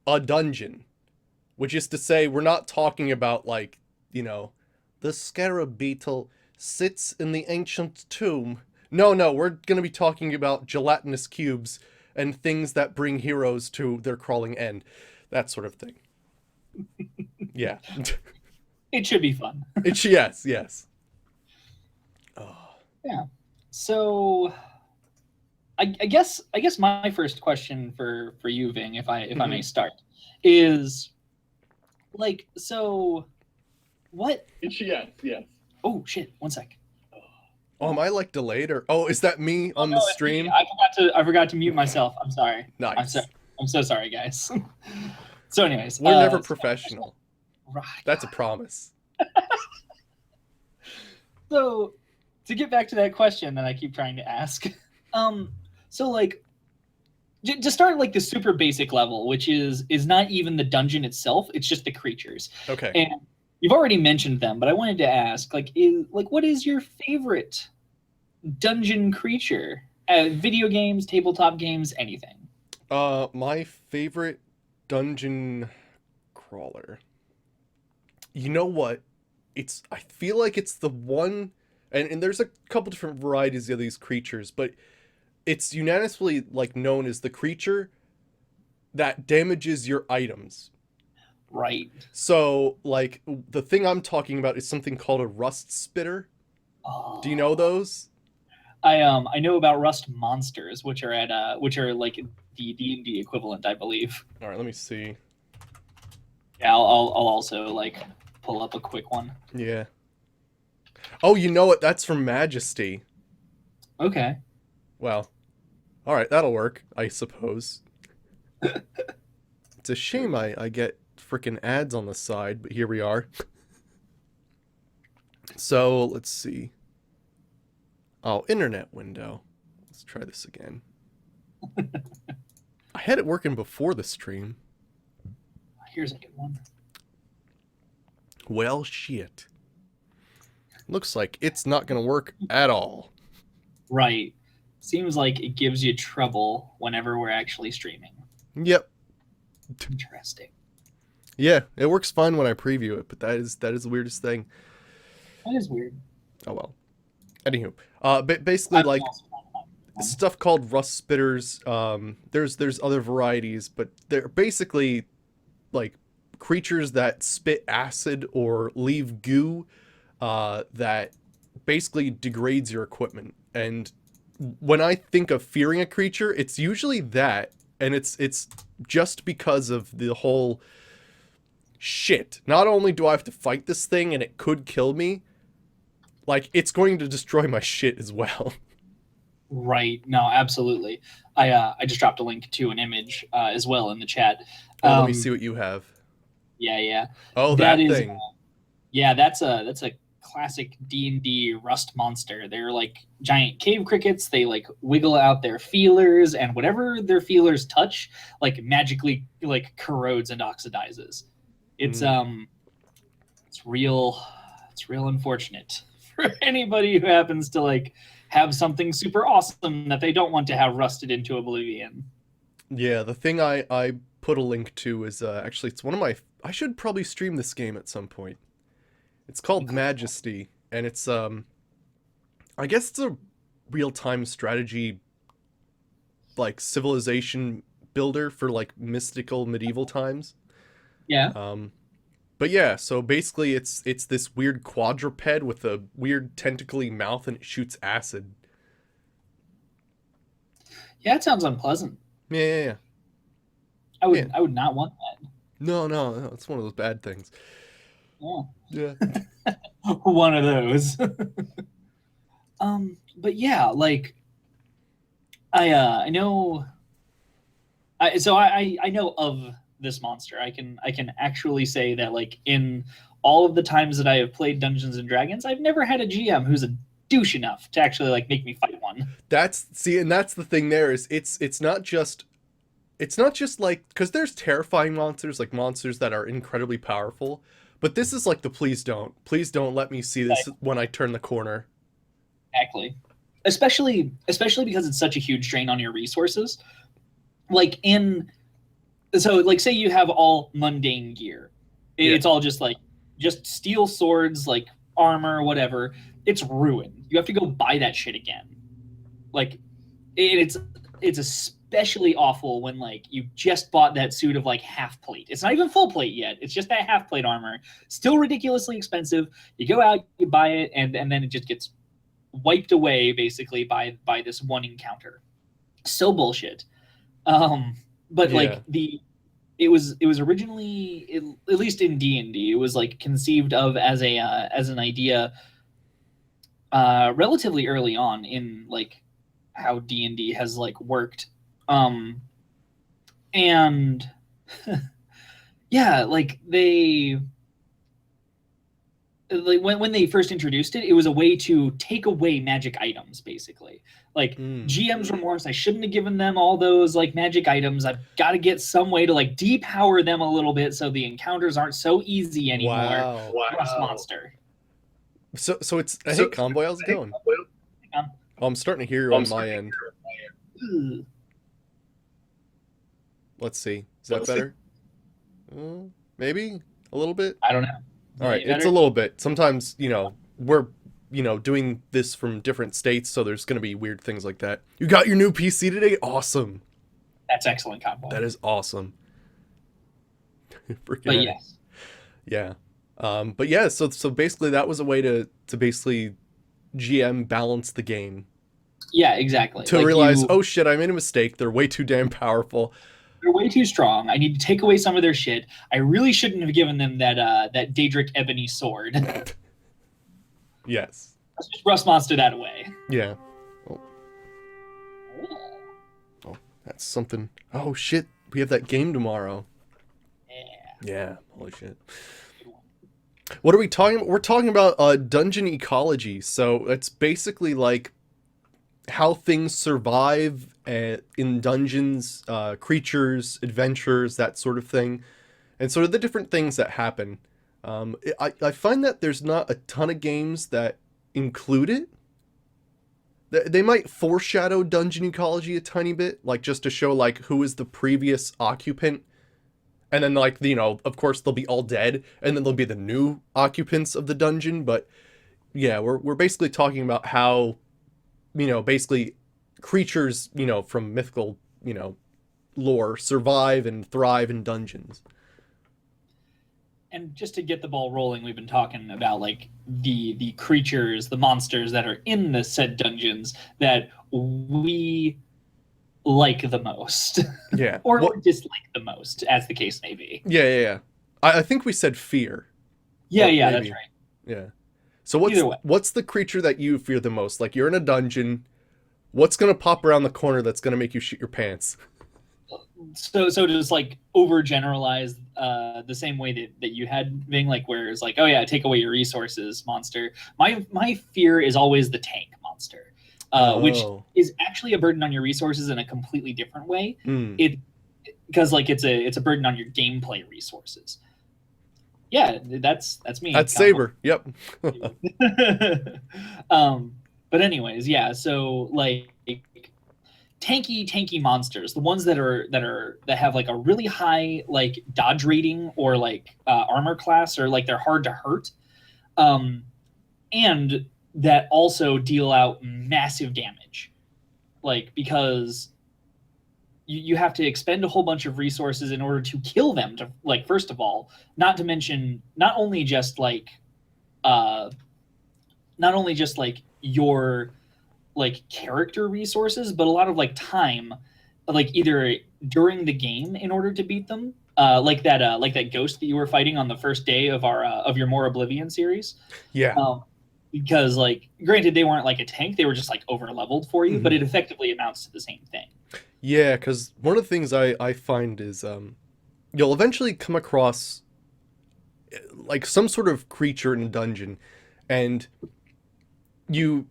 a dungeon, which is to say we're not talking about like, the scarab beetle sits in the ancient tomb. No, no, we're going to be talking about gelatinous cubes and things that bring heroes to their crawling end. That sort of thing. Yeah. It should be fun. It's yes, yes. Oh. Yeah. So I guess my first question for you, Ving, if I may Mhm. start, is like, so what? Yes, yes. Oh shit! One sec. Oh, am Oh, I like delayed or oh, is that me oh on no, the it's me. stream? I forgot to mute myself. I'm sorry. I'm so Nice. I'm so sorry, guys. So, anyways, We're never so my first one, professional. right, That's a God. promise. So to get back to that question that I keep trying to ask, um, so like to start like the super basic level, which is not even the dungeon itself; it's just the creatures. Okay. And you've already mentioned them, but I wanted to ask, like what is your favorite dungeon creature? Video games, tabletop games, anything. My favorite dungeon crawler. You know what? I feel like it's the one and there's a couple different varieties of these creatures, but it's unanimously like known as the creature that damages your items. Right. So, like the thing I'm talking about is something called a rust spitter. Do you know Oh, those? I know about Rust monsters, which are like the D&D equivalent, I believe. All right, let me see. Yeah, I'll also like pull up a quick one. Yeah. Oh, you know what? That's from Majesty. Okay. Well, all right, that'll work, I suppose. It's a shame I get freaking ads on the side, but here we are. So, let's see. Oh, internet window. Let's try this again. I had it working before the stream. Here's a good one. Well, shit. Looks like it's not gonna work at all. Right. Seems like it gives you trouble whenever we're actually streaming. Yep. Interesting. Yeah, it works fine when I preview it, but that is the weirdest thing. That is weird. Oh well. Anywho, basically I was like also trying to find one. stuff called rust spitters. There's other varieties, but they're basically like creatures that spit acid or leave goo that basically degrades your equipment. And when I think of fearing a creature, it's usually that, and it's just because of the whole shit. Not only do I have to fight this thing and it could kill me, like it's going to destroy my shit as well. Right. No, absolutely. I just dropped a link to an image as well in the chat. Oh, let me see Um, what you have. yeah, yeah. Oh, That that is thing. Yeah, that's a classic D&D rust monster. They're like giant cave crickets. They like wiggle out their feelers, and whatever their feelers touch like magically like corrodes and oxidizes. It's Mm. um it's real unfortunate for anybody who happens to like have something super awesome that they don't want to have rusted into oblivion. Yeah, the thing I put a link to is actually it's one of my. I should probably stream this game at some point. It's called Majesty, and it's I guess it's a real time strategy like civilization builder for like mystical medieval times. Yeah. Um, but yeah, so basically it's this weird quadruped with a weird tentacly mouth and it shoots acid. Yeah, it sounds unpleasant. Yeah, yeah, yeah. I Yeah. would I would not want that. No, no, no, it's one of those bad things. Yeah. Yeah. One of those. But yeah, like I know I know of this monster. I can actually say that like in all of the times that I have played Dungeons and Dragons, I've never had a GM who's a douche enough to actually like make me fight one. That's see, and that's the thing. There is it's not just like because there's terrifying monsters like monsters that are incredibly powerful, but this is like the please don't let me see this Like, when I turn the corner. exactly. Especially because it's such a huge drain on your resources. Like So like say you have all mundane gear. Yeah. It's all just like just steel swords, like armor, whatever. It's ruined. You have to go buy that shit again. Like it's especially awful when like you just bought that suit of like half plate. It's not even full plate yet. It's just that half plate armor. Still ridiculously expensive. You go out, you buy it, and then it just gets wiped away basically by this one encounter. So bullshit. But Yeah. like it was originally at least in D&D it was like conceived of as an idea relatively early on in like how D&D has like worked. Um and yeah, like when they first introduced it, it was a way to take away magic items, basically. Like Mm. GM's remorse, I shouldn't have given them all those like magic items. I've got to get some way to like depower them a little bit so the encounters aren't so easy anymore. Wow. Rust monster. So it's hey Convoy, how's it going? Um, Oh, I'm starting to hear you on my end. Let's see. Is that better? Maybe a little bit. I don't know. All right, Any it's a better? little bit. Sometimes, we're, doing this from different states, so there's going to be weird things like that. You got your new PC today? Awesome. That's excellent combo. That is awesome. Freaking But A. yes. Yeah. But yeah, so basically that was a way to basically GM balance the game. Yeah, exactly. To Like realize, oh shit, I made a mistake. They're way too damn powerful. they're way too strong. I need to take away some of their shit. I really shouldn't have given them that Daedric ebony sword. Yes. Let's just rust monster that away. Yeah. Oh, oh, that's something. Oh shit, we have that game tomorrow. Yeah. Yeah, holy shit. What are we talking about? We're talking about dungeon ecology. So it's basically like how things survive in dungeons, creatures, adventures, that sort of thing, and sort of the different things that happen. I find that there's not a ton of games that include it. They might foreshadow dungeon ecology a tiny bit, like just to show like who is the previous occupant, and then like of course they'll be all dead, and then there'll be the new occupants of the dungeon. But yeah, we're basically talking about how basically creatures, from mythical, lore survive and thrive in dungeons. And just to get the ball rolling, we've been talking about like the creatures, the monsters that are in the said dungeons that we like the most, Yeah. or dislike the most, as the case may be. Yeah. I think we said fear. Yeah, But yeah, maybe. that's right. Yeah. So what's Either way. what's the creature that you fear the most? Like you're in a dungeon, what's gonna pop around the corner that's gonna make you shit your pants? So to just like overgeneralize the same way that you had being like where it's like, oh yeah, take away your resources monster. My fear is always the tank monster, which Oh. is actually a burden on your resources in a completely different way. Mm. It because like it's a burden on your gameplay resources. Yeah, that's me. That's Saber. Yep. But anyways, yeah. So like tanky monsters, the ones that have like a really high like dodge rating or like armor class, or like they're hard to hurt, and that also deal out massive damage, like because you have to expend a whole bunch of resources in order to kill them, to like first of all, not to mention not only just like uh not only just like your like character resources, but a lot of like time, like either during the game in order to beat them, like that ghost that you were fighting on the first day of our of your More Oblivion series. Yeah. Because like granted they weren't like a tank, they were just like over leveled for you, Mhm. but it effectively amounts to the same thing. Yeah, because one of the things I find is you'll eventually come across like some sort of creature in a dungeon, and you,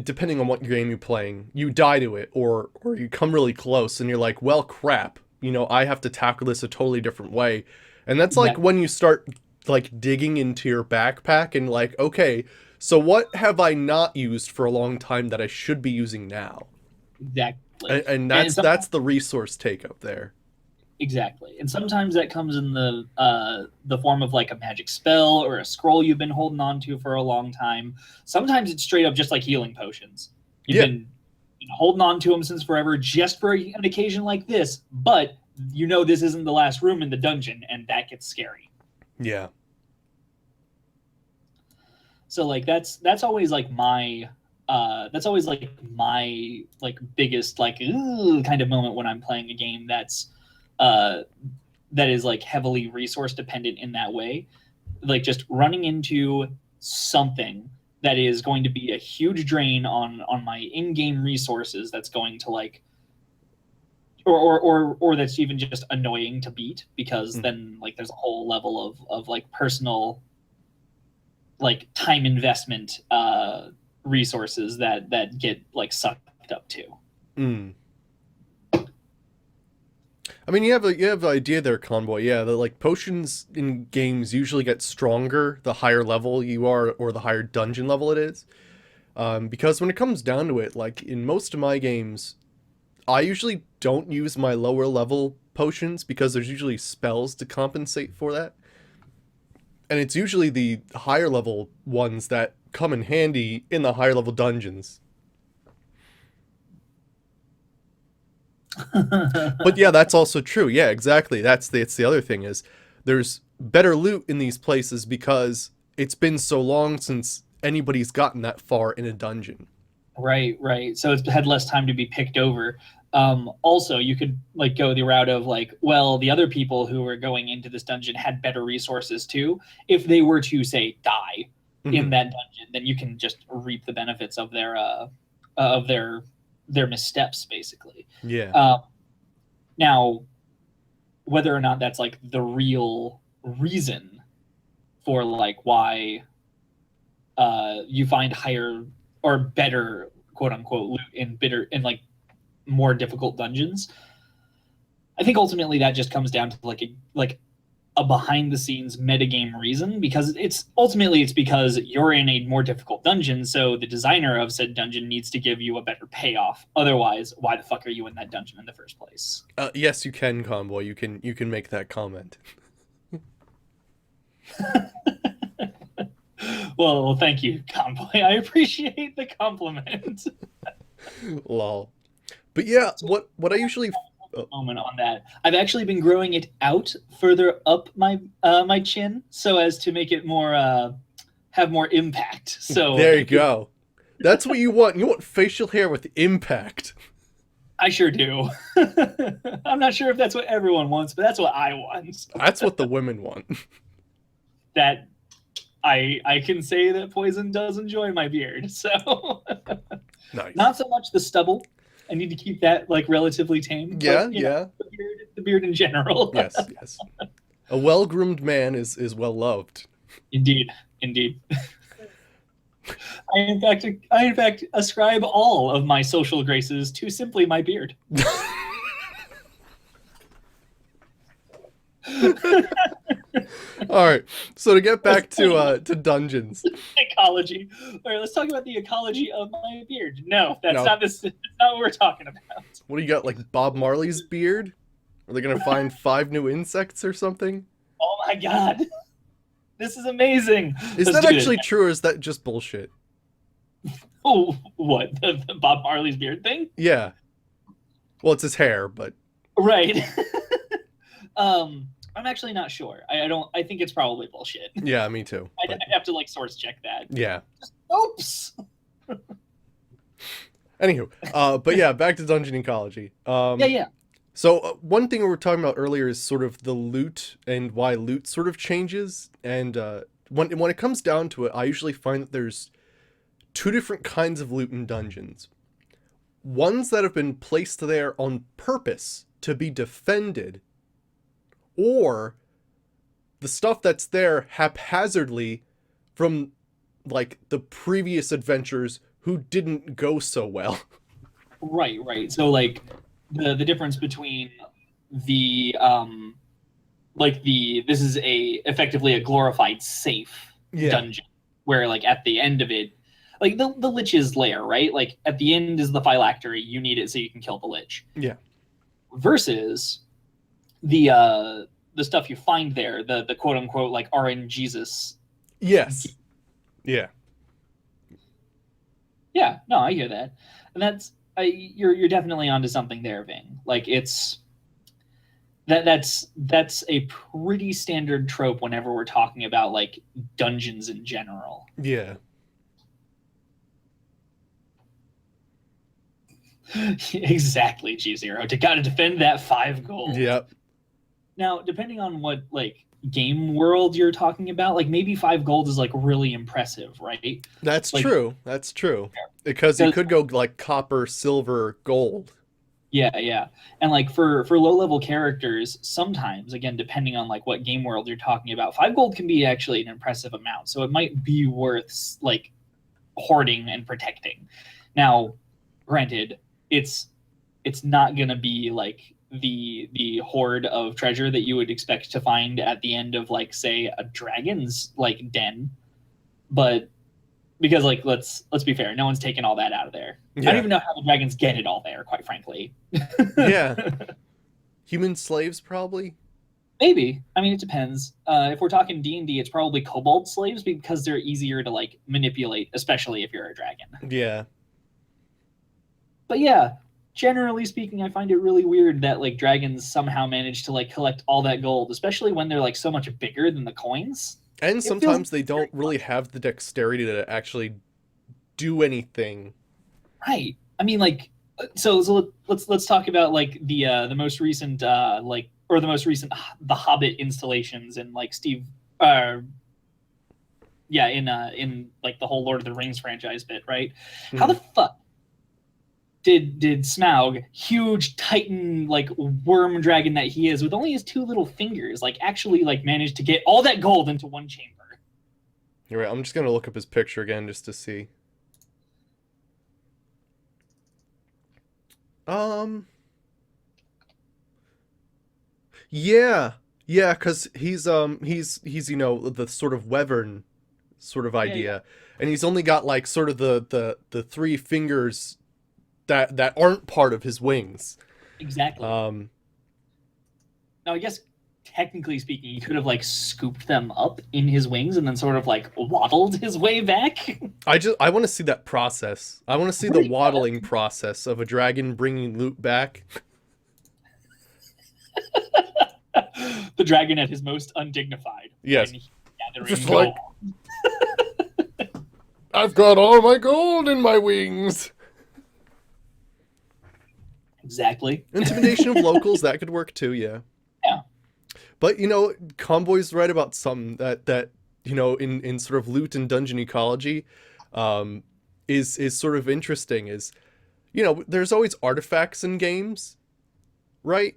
depending on what game you're playing, you die to it, or you come really close and you're like, well crap, I have to tackle this a totally different way. And that's like Exactly. when you start like digging into your backpack and like, okay, so what have I not used for a long time that I should be using now? Exactly. And And that's the resource take up there. Exactly. And sometimes that comes in the form of like a magic spell or a scroll you've been holding on to for a long time. Sometimes it's straight up just like healing potions. You've Yeah. been holding on to them since forever just for an occasion like this, but you know this isn't the last room in the dungeon, and that gets scary. Yeah. So like that's always like my like biggest like ooh, kind of moment when I'm playing a game uh that is like heavily resource dependent in that way. Like just running into something that is going to be a huge drain on my in-game resources that's going to like or that's even just annoying to beat because then like there's a whole level of like personal like time investment resources that get like sucked up too. Mm. I mean, you have an idea there, Convoy. Yeah, that like potions in games usually get stronger the higher level you are or the higher dungeon level it is. Because when it comes down to it, like in most of my games, I usually don't use my lower level potions because there's usually spells to compensate for that. And it's usually the higher level ones that come in handy in the higher level dungeons. But yeah, that's also true. Yeah, exactly. It's the other thing is there's better loot in these places because it's been so long since anybody's gotten that far in a dungeon. Right, right. So it's had less time to be picked over. Also, you could like go the route of like, well, the other people who were going into this dungeon had better resources too. If they were to say die in Mm-hmm. that dungeon, then you can just reap the benefits of their missteps, basically. Yeah. Um, Now, whether or not that's like the real reason for like why you find higher or better quote unquote loot in like more difficult dungeons, I think ultimately that just comes down to like a behind the scenes metagame reason because it's because you're in a more difficult dungeon, so the designer of said dungeon needs to give you a better payoff. Otherwise, why the fuck are you in that dungeon in the first place? Yes, you can, Convoy. You can make that comment. Well, thank you, Convoy. I appreciate the compliment. Lol. But yeah, what I usually Moment on that. I've actually been growing it out further up my chin so as to make it more have more impact. So there you go. That's what you want. You want facial hair with impact. I sure do. I'm not sure if that's what everyone wants, but that's what I want. That's what the women want. That I can say that Poison does enjoy my beard. So Nice. not so much the stubble. I need to keep that like relatively tame. Yeah, But, yeah. the beard in general. Yes, yes. A well-groomed man is well loved. Indeed, indeed. I in fact ascribe all of my social graces to simply my beard. All right. So to get back to dungeons. Ecology. All right, let's talk about the ecology of my beard. No, that's No. not this. That's not what we're talking about. What do you got, like Bob Marley's beard? Are they gonna find 5 new insects or something? Oh my god, this is amazing. Is Let's that do actually this. true, or is that just bullshit? Oh, what the Bob Marley's beard thing? Yeah. Well, it's his hair, but Right. I'm actually not sure. I don't. I think it's probably bullshit. yeah, me too. I'd But have to like source check that. yeah. Oops. Anywho, but yeah, back to dungeon ecology. Yeah. So one thing we were talking about earlier is sort of the loot and why loot sort of changes. And when it comes down to it, I usually find that there's two different kinds of loot in dungeons. Ones that have been placed there on purpose to be defended, or the stuff that's there haphazardly from like the previous adventures who didn't go so well. Right. So like the difference between the this is a effectively a glorified safe Yeah. dungeon where like at the end of it, like the lich's lair, right? Like at the end is the phylactery. You need it so you can kill the lich. Yeah. Versus the stuff you find there, the quote unquote like RNGesus. Yes. Yeah. Yeah, no, I hear that, and you're definitely onto something there, Ving. Like that's a pretty standard trope whenever we're talking about like dungeons in general. Yeah. Exactly, G0. To gotta defend that 5 gold. Yep. Now, depending on what like game world you're talking about, like maybe 5 gold is like really impressive, right? That's Like true. That's true. Because you because could go like copper, silver, gold. yeah, yeah. And like for low level characters, sometimes again depending on like what game world you're talking about, 5 gold can be actually an impressive amount. So it might be worth like hoarding and protecting. Now, granted, it's it's not going to be like the hoard of treasure that you would expect to find at the end of like say a dragon's like den, but because like let's be fair, no one's taken all that out of there. I don't Yeah. even know how the dragons get it all there, quite frankly. Yeah. Human slaves, probably. Maybe. I mean, it depends. If we're talking D&D, it's probably kobold slaves because they're easier to like manipulate, especially if you're a dragon. Yeah. But yeah, generally speaking, I find it really weird that like dragons somehow manage to like collect all that gold, especially when they're like so much bigger than the coins. And It feels sometimes they don't really have the dexterity to actually do anything. right. I mean, like, so let's talk about like the most recent like or the most recent the Hobbit installations and like Steve yeah in like the whole Lord of the Rings franchise bit, right? How the Mhm. fuck did Smaug, huge titan like worm dragon that he is, with only his 2 little fingers, like actually like manage to get all that gold into one chamber? You're right. I'm just gonna look up his picture again just to see. Um. Yeah. Yeah, because he's the sort of wyvern sort of Yeah, yeah, idea, and he's only got like sort of the 3 fingers that aren't part of his wings. exactly. Um. Now, I guess technically speaking, he could have like scooped them up in his wings and then sort of like waddled his way back. I want to see that process. I want to see the Right? waddling process of a dragon bringing loot back. The dragon at his most undignified Yes. when he's gathering Just gold. like, I've got all my gold in my wings. Exactly. Intimidation of locals, that could work too, yeah. Yeah. But Convoy's right about something that in sort of loot and dungeon ecology, um, is sort of interesting. Is there's always artifacts in games, right?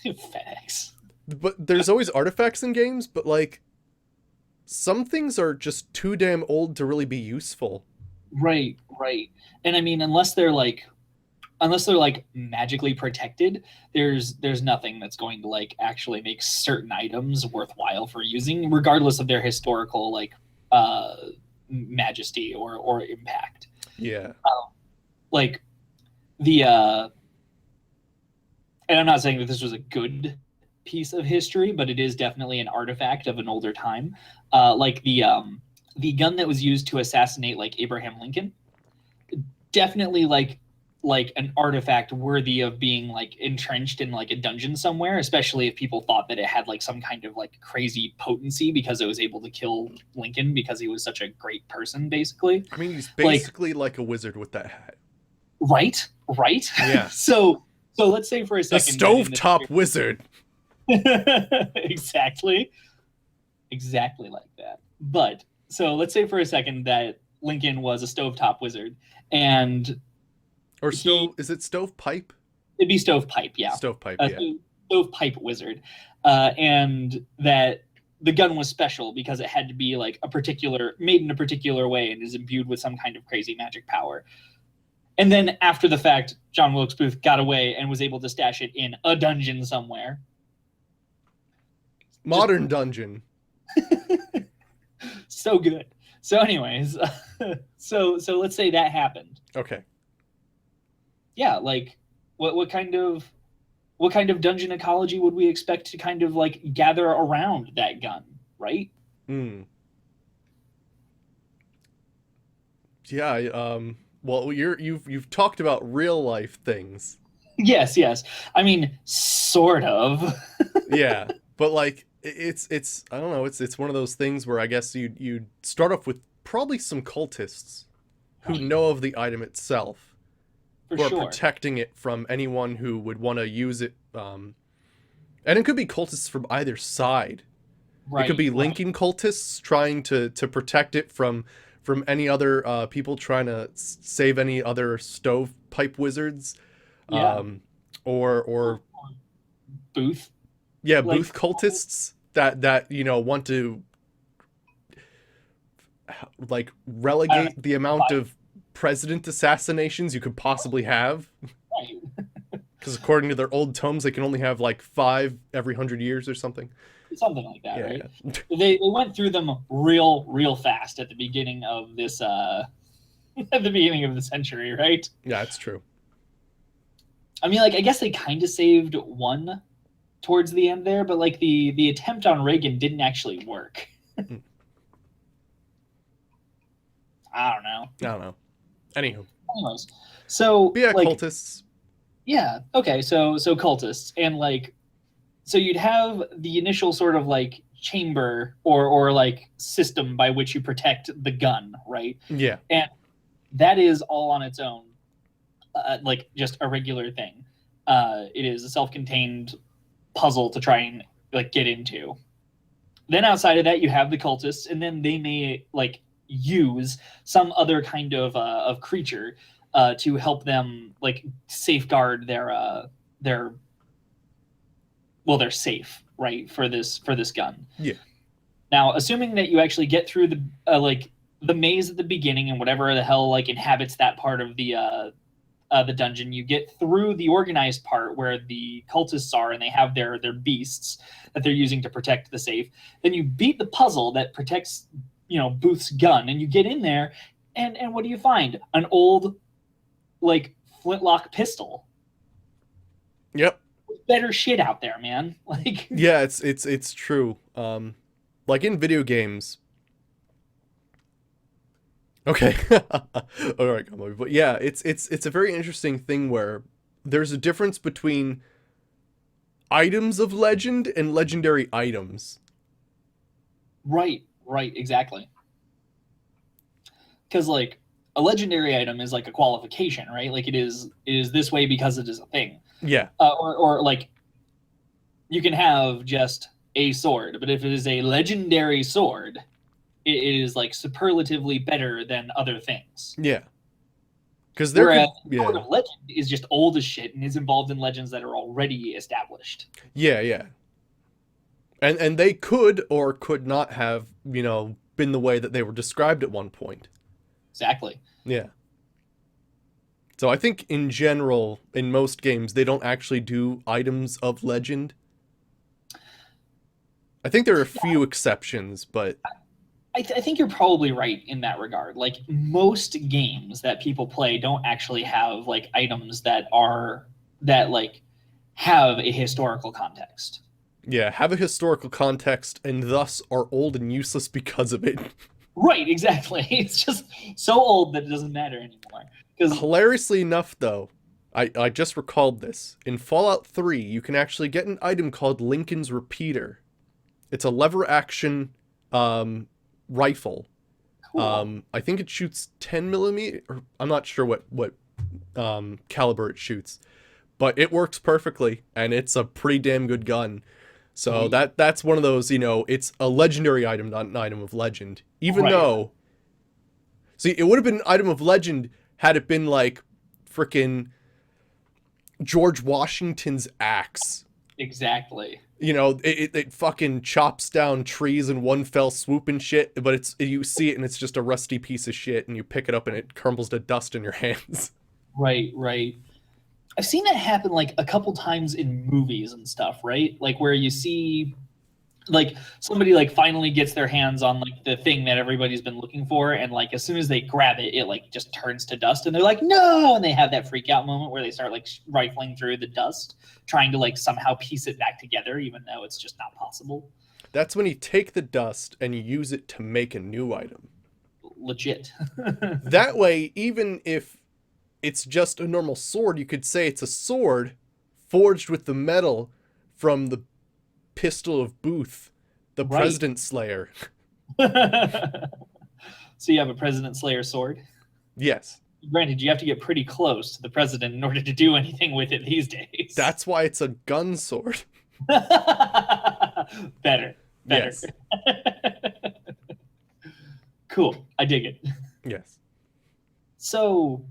FedEx. But there's always artifacts in games, but like some things are just too damn old to really be useful. Right, right. And I mean, unless they're like magically protected, there's nothing that's going to like actually make certain items worthwhile for using, regardless of their historical like uh majesty or impact. Yeah. Like the and I'm not saying that this was a good piece of history, but it is definitely an artifact of an older time. Like the gun that was used to assassinate like Abraham Lincoln, definitely like an artifact worthy of being like entrenched in like a dungeon somewhere, especially if people thought that it had like some kind of like crazy potency because it was able to kill Lincoln because he was such a great person, basically. I mean, he's Like, basically like a wizard with that hat. right, right. Yeah. So let's say for a The second that in the stovetop wizard. exactly, exactly like that. But so let's say for a second that Lincoln was a stovetop wizard, and Or he is it stovepipe? it'd be stovepipe, yeah, Stovepipe, a yeah. stovepipe wizard, and that the gun was special because it had to be like made in a particular way and is imbued with some kind of crazy magic power. And then after the fact, John Wilkes Booth got away and was able to stash it in a dungeon somewhere. Modern dungeon. So good. So, anyways, so let's say that happened. Okay. Yeah, like what kind of what kind of dungeon ecology would we expect to kind of like gather around that gun, right? Hmm. Yeah. Well, you've talked about real life things. Yes, yes. I mean, sort of. Yeah, but like it's I don't know. It's one of those things where I guess you start off with probably some cultists who Right, know of the item itself, for who are sure. protecting it from anyone who would want to use it. And it could be cultists from either side. It could Right, be right. linking cultists trying to protect it from any other people trying to save any other stovepipe wizards, Yeah. um, Or, or or booth. yeah, Like, booth cultists that want to like I don't know. relegate the amount of president assassinations you could possibly have, Right. because according to their old tomes they can only have like 5 every 100 years or something. Something like that, Yeah, right? yeah. They went through them real fast at the beginning of this at the beginning of the century, right? Yeah, it's true. I mean, like I guess they kind of saved one towards the end there, but like the attempt on Reagan didn't actually work. Mm, I don't know. I don't know. Anywho, Anyways, so but yeah, like cultists. yeah, okay, so cultists and like so you'd have the initial sort of like chamber or like system by which you protect the gun, right? Yeah, And that is all on its own, like just a regular thing. It is a self-contained puzzle to try and like get into. Then outside of that, you have the cultists, and then they may like use some other kind of creature to help them like safeguard their well, they're safe, right, for this gun. yeah, Now, assuming that you actually get through the like the maze at the beginning and whatever the hell like inhabits that part of the dungeon, you get through the organized part where the cultists are and they have their beasts that they're using to protect the safe. Then you beat the puzzle that protects Booth's gun, and you get in there, and what do you find? An old like flintlock pistol. yep. Better shit out there, man. Like Yeah, it's true. Like in video games. Okay. All right, come on. But yeah, it's a very interesting thing where there's a difference between items of legend and legendary items. right, right, exactly. Because like a legendary item is like a qualification, right? Like it is this way because it is a thing. Yeah. Or like you can have just a sword, but if it is a legendary sword, it is like superlatively better than other things. Yeah. Because there Whereas could Sword yeah. of Legend is just old as shit and is involved in legends that are already established. Yeah, yeah. And they could or could not have, been the way that they were described at one point. Exactly. Yeah. So I think in general, in most games, they don't actually do items of legend. I think there are a few exceptions, but I think you're probably right in that regard. Like most games that people play don't actually have like items that like have a historical context. yeah, have a historical context and thus are old and useless because of it. Right, exactly. It's just so old that it doesn't matter anymore. Because Hilariously enough, though, I just recalled this. In Fallout 3, you can actually get an item called Lincoln's Repeater. It's a lever action rifle. cool. I think it shoots 10 millimeter. Or I'm not sure what caliber it shoots, but it works perfectly, and it's a pretty damn good gun. So Sweet. that's one of those, it's a legendary item, not an item of legend. Even Right. though, see, it would have been an item of legend had it been like frickin' George Washington's axe. Exactly. It fucking chops down trees in one fell swoop and shit, but you see it and it's just a rusty piece of shit, and you pick it up and it crumbles to dust in your hands. Right, right. I've seen that happen like a couple times in movies and stuff, right? Like where you see like somebody like finally gets their hands on like the thing that everybody's been looking for, and like as soon as they grab it, it like just turns to dust, and they're like, no, and they have that freak out moment where they start like rifling through the dust, trying to like somehow piece it back together, even though it's just not possible. That's when you take the dust and you use it to make a new item. Legit. That way, even if it's just a normal sword, you could say it's a sword forged with the metal from the pistol of Booth, the Right. President Slayer. So you have a President Slayer sword. Yes. Granted, you have to get pretty close to the president in order to do anything with it these days. That's why it's a gun sword. Better. Yes. Cool. I dig it. Yes. So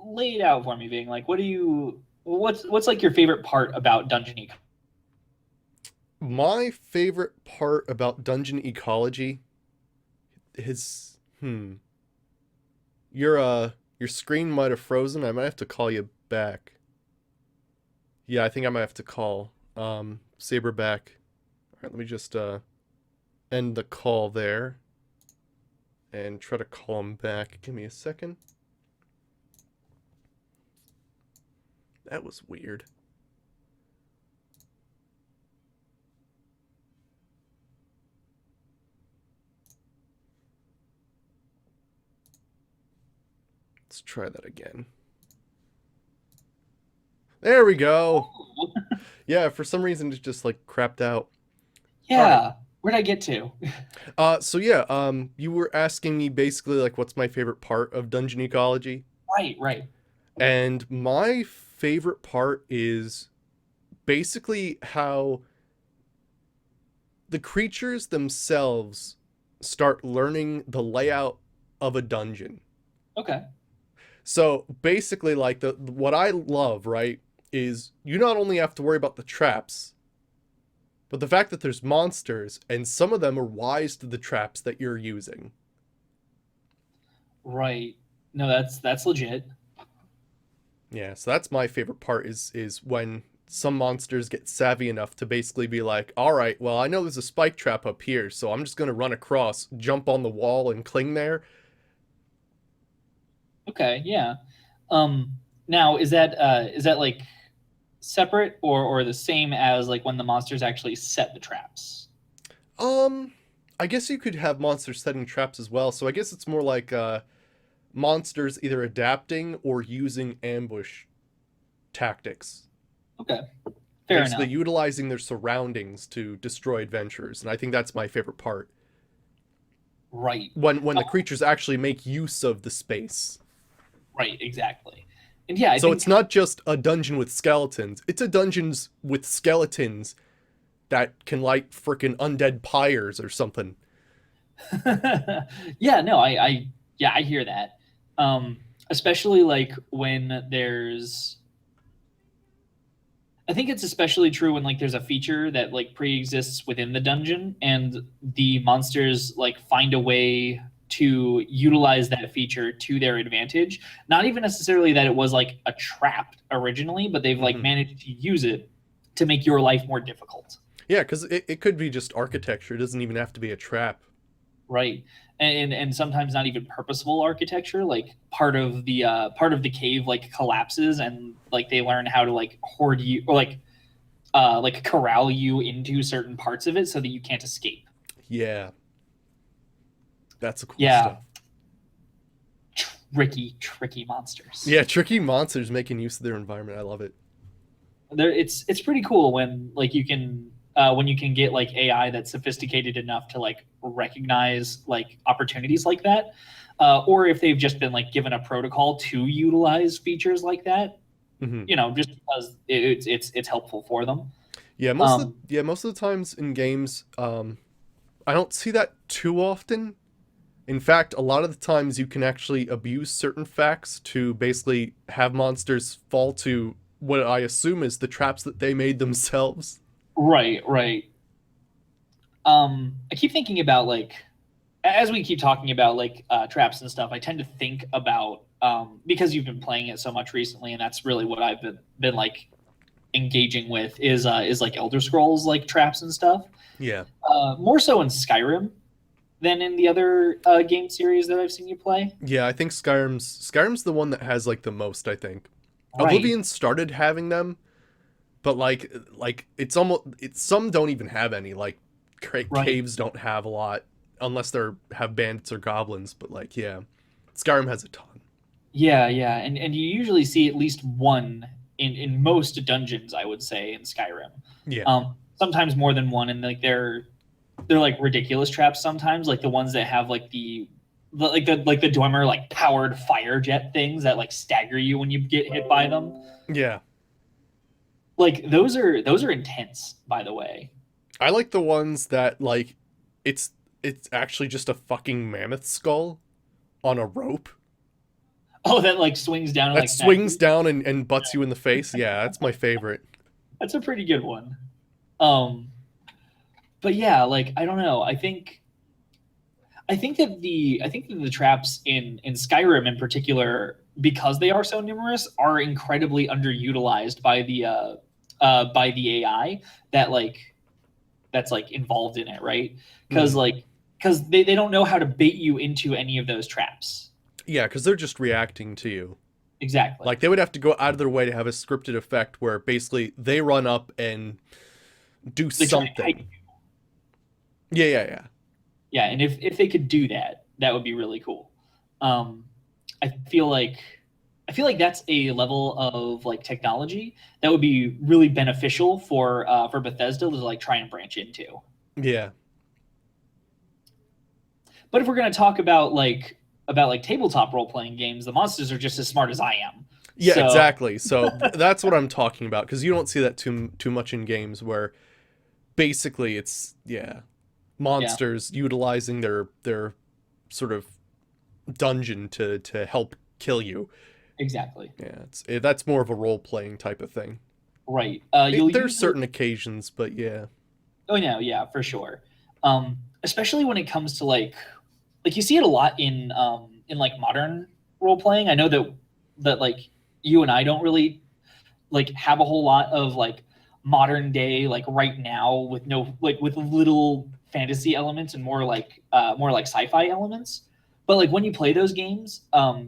lay it out for me, being like, what's like your favorite part about Dungeon Ecology? My favorite part about Dungeon Ecology is your screen might have frozen. I might have to call you back. Yeah, I think I might have to call Saber back. All right, let me just end the call there and try to call him back. Give me a second. That was weird. Let's try that again. There we go. Yeah, for some reason it just like crapped out. Yeah. Right. Where'd I get to? So yeah, you were asking me basically like what's my favorite part of Dungeon Ecology? Right. And my favorite part is basically how the creatures themselves start learning the layout of a dungeon. Okay. So basically, like what I love, right, is you not only have to worry about the traps, but the fact that there's monsters, and some of them are wise to the traps that you're using. Right. No, that's legit. Yeah, so that's my favorite part is when some monsters get savvy enough to basically be like, all right, well, I know there's a spike trap up here, so I'm just going to run across, jump on the wall, and cling there. Okay, yeah. Now is that like separate or the same as like when the monsters actually set the traps? Um, I guess you could have monsters setting traps as well, so I guess it's more like monsters either adapting or using ambush tactics. Okay. Fair Basically enough. utilizing their surroundings to destroy adventurers, and I think that's my favorite part. Right. When the creatures actually make use of the space. Right, exactly. And yeah, I So think it's not just a dungeon with skeletons. It's a dungeons with skeletons that can light frickin' undead pyres or something. yeah, no, I hear that. Especially like when there's I think it's especially true when like there's a feature that like pre-exists within the dungeon and the monsters like find a way to utilize that feature to their advantage. Not even necessarily that it was like a trap originally, but they've like Mhm. managed to use it to make your life more difficult. Yeah, because it could be just architecture. It doesn't even have to be a trap. Right. And sometimes not even purposeful architecture, like part of the cave like collapses and like they learn how to like hoard you or like corral you into certain parts of it so that you can't escape. Yeah, that's the cool Yeah, stuff. tricky monsters. Yeah, tricky monsters making use of their environment. I love it. It's pretty cool when you can get like AI that's sophisticated enough to like recognize like opportunities like that, or if they've just been like given a protocol to utilize features like that, Hmm. just because it's helpful for them. Yeah, Um, most of the times in games, I don't see that too often. In fact, a lot of the times you can actually abuse certain facts to basically have monsters fall to what I assume is the traps that they made themselves. right. I keep thinking about like as we keep talking about like traps and stuff. I tend to think about because you've been playing it so much recently, and that's really what I've been like engaging with is like Elder Scrolls like traps and stuff. Yeah. More so in Skyrim than in the other game series that I've seen you play. Yeah, I think Skyrim's the one that has like the most, I think. Right, Oblivion started having them, but like it's some don't even have any. Like right. caves don't have a lot unless they're have bandits or goblins, but like yeah. Skyrim has a ton. Yeah, yeah, and you usually see at least one in most dungeons, I would say, in Skyrim. Yeah. Sometimes more than one, and like they're like ridiculous traps sometimes, like the ones that have like the Dwemer like powered fire jet things that like stagger you when you get hit by them. Yeah. Like those are intense, by the way. I like the ones that like it's it's actually just a fucking mammoth skull on a rope Oh, that like swings down and that like smacks swings you. down and butts you in the face. Yeah, that's my favorite. That's a pretty good one. Um, but yeah, like I don't know. I think that the traps in Skyrim in particular, because they are so numerous, are incredibly underutilized by the AI that that's like involved in it, right? Because Mm. like because they don't know how to bait you into any of those traps. Yeah, because they're just reacting to you. Exactly. Like they would have to go out of their way to have a scripted effect where basically they run up and do They try and hide. something. Yeah, yeah, yeah. Yeah, and if they could do that, that would be really cool. Um, I feel like I feel like that's a level of like technology that would be really beneficial for Bethesda to like try and branch into. Yeah. But if we're gonna talk about like tabletop role playing games, the monsters are just as smart as I am. Yeah, So exactly. So that's what I'm talking about because you don't see that too much in games where basically it's yeah, yeah, monsters utilizing their sort of dungeon to help kill you. exactly. Yeah, that's more of a role playing type of thing. Right. You'll There's usually certain occasions, but yeah. oh no, yeah, for sure. Especially when it comes to like you see it a lot in like modern role playing. I know that like you and I don't really like have a whole lot of like modern day like right now with no like with little fantasy elements and more like sci-fi elements. But like when you play those games,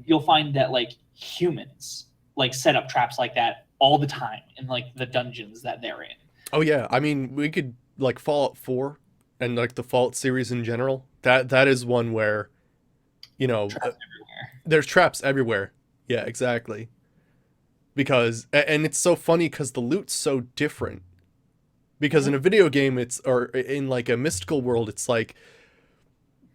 you'll find that like humans like set up traps like that all the time in like the dungeons that they're in. Oh yeah, I mean we could like Fallout 4 and like the Fallout series in general. That is one where you know Traps everywhere. there's traps everywhere. Yeah, exactly. Because and it's so funny because the loot's so different. Because in a video game, it's or in like a mystical world, it's like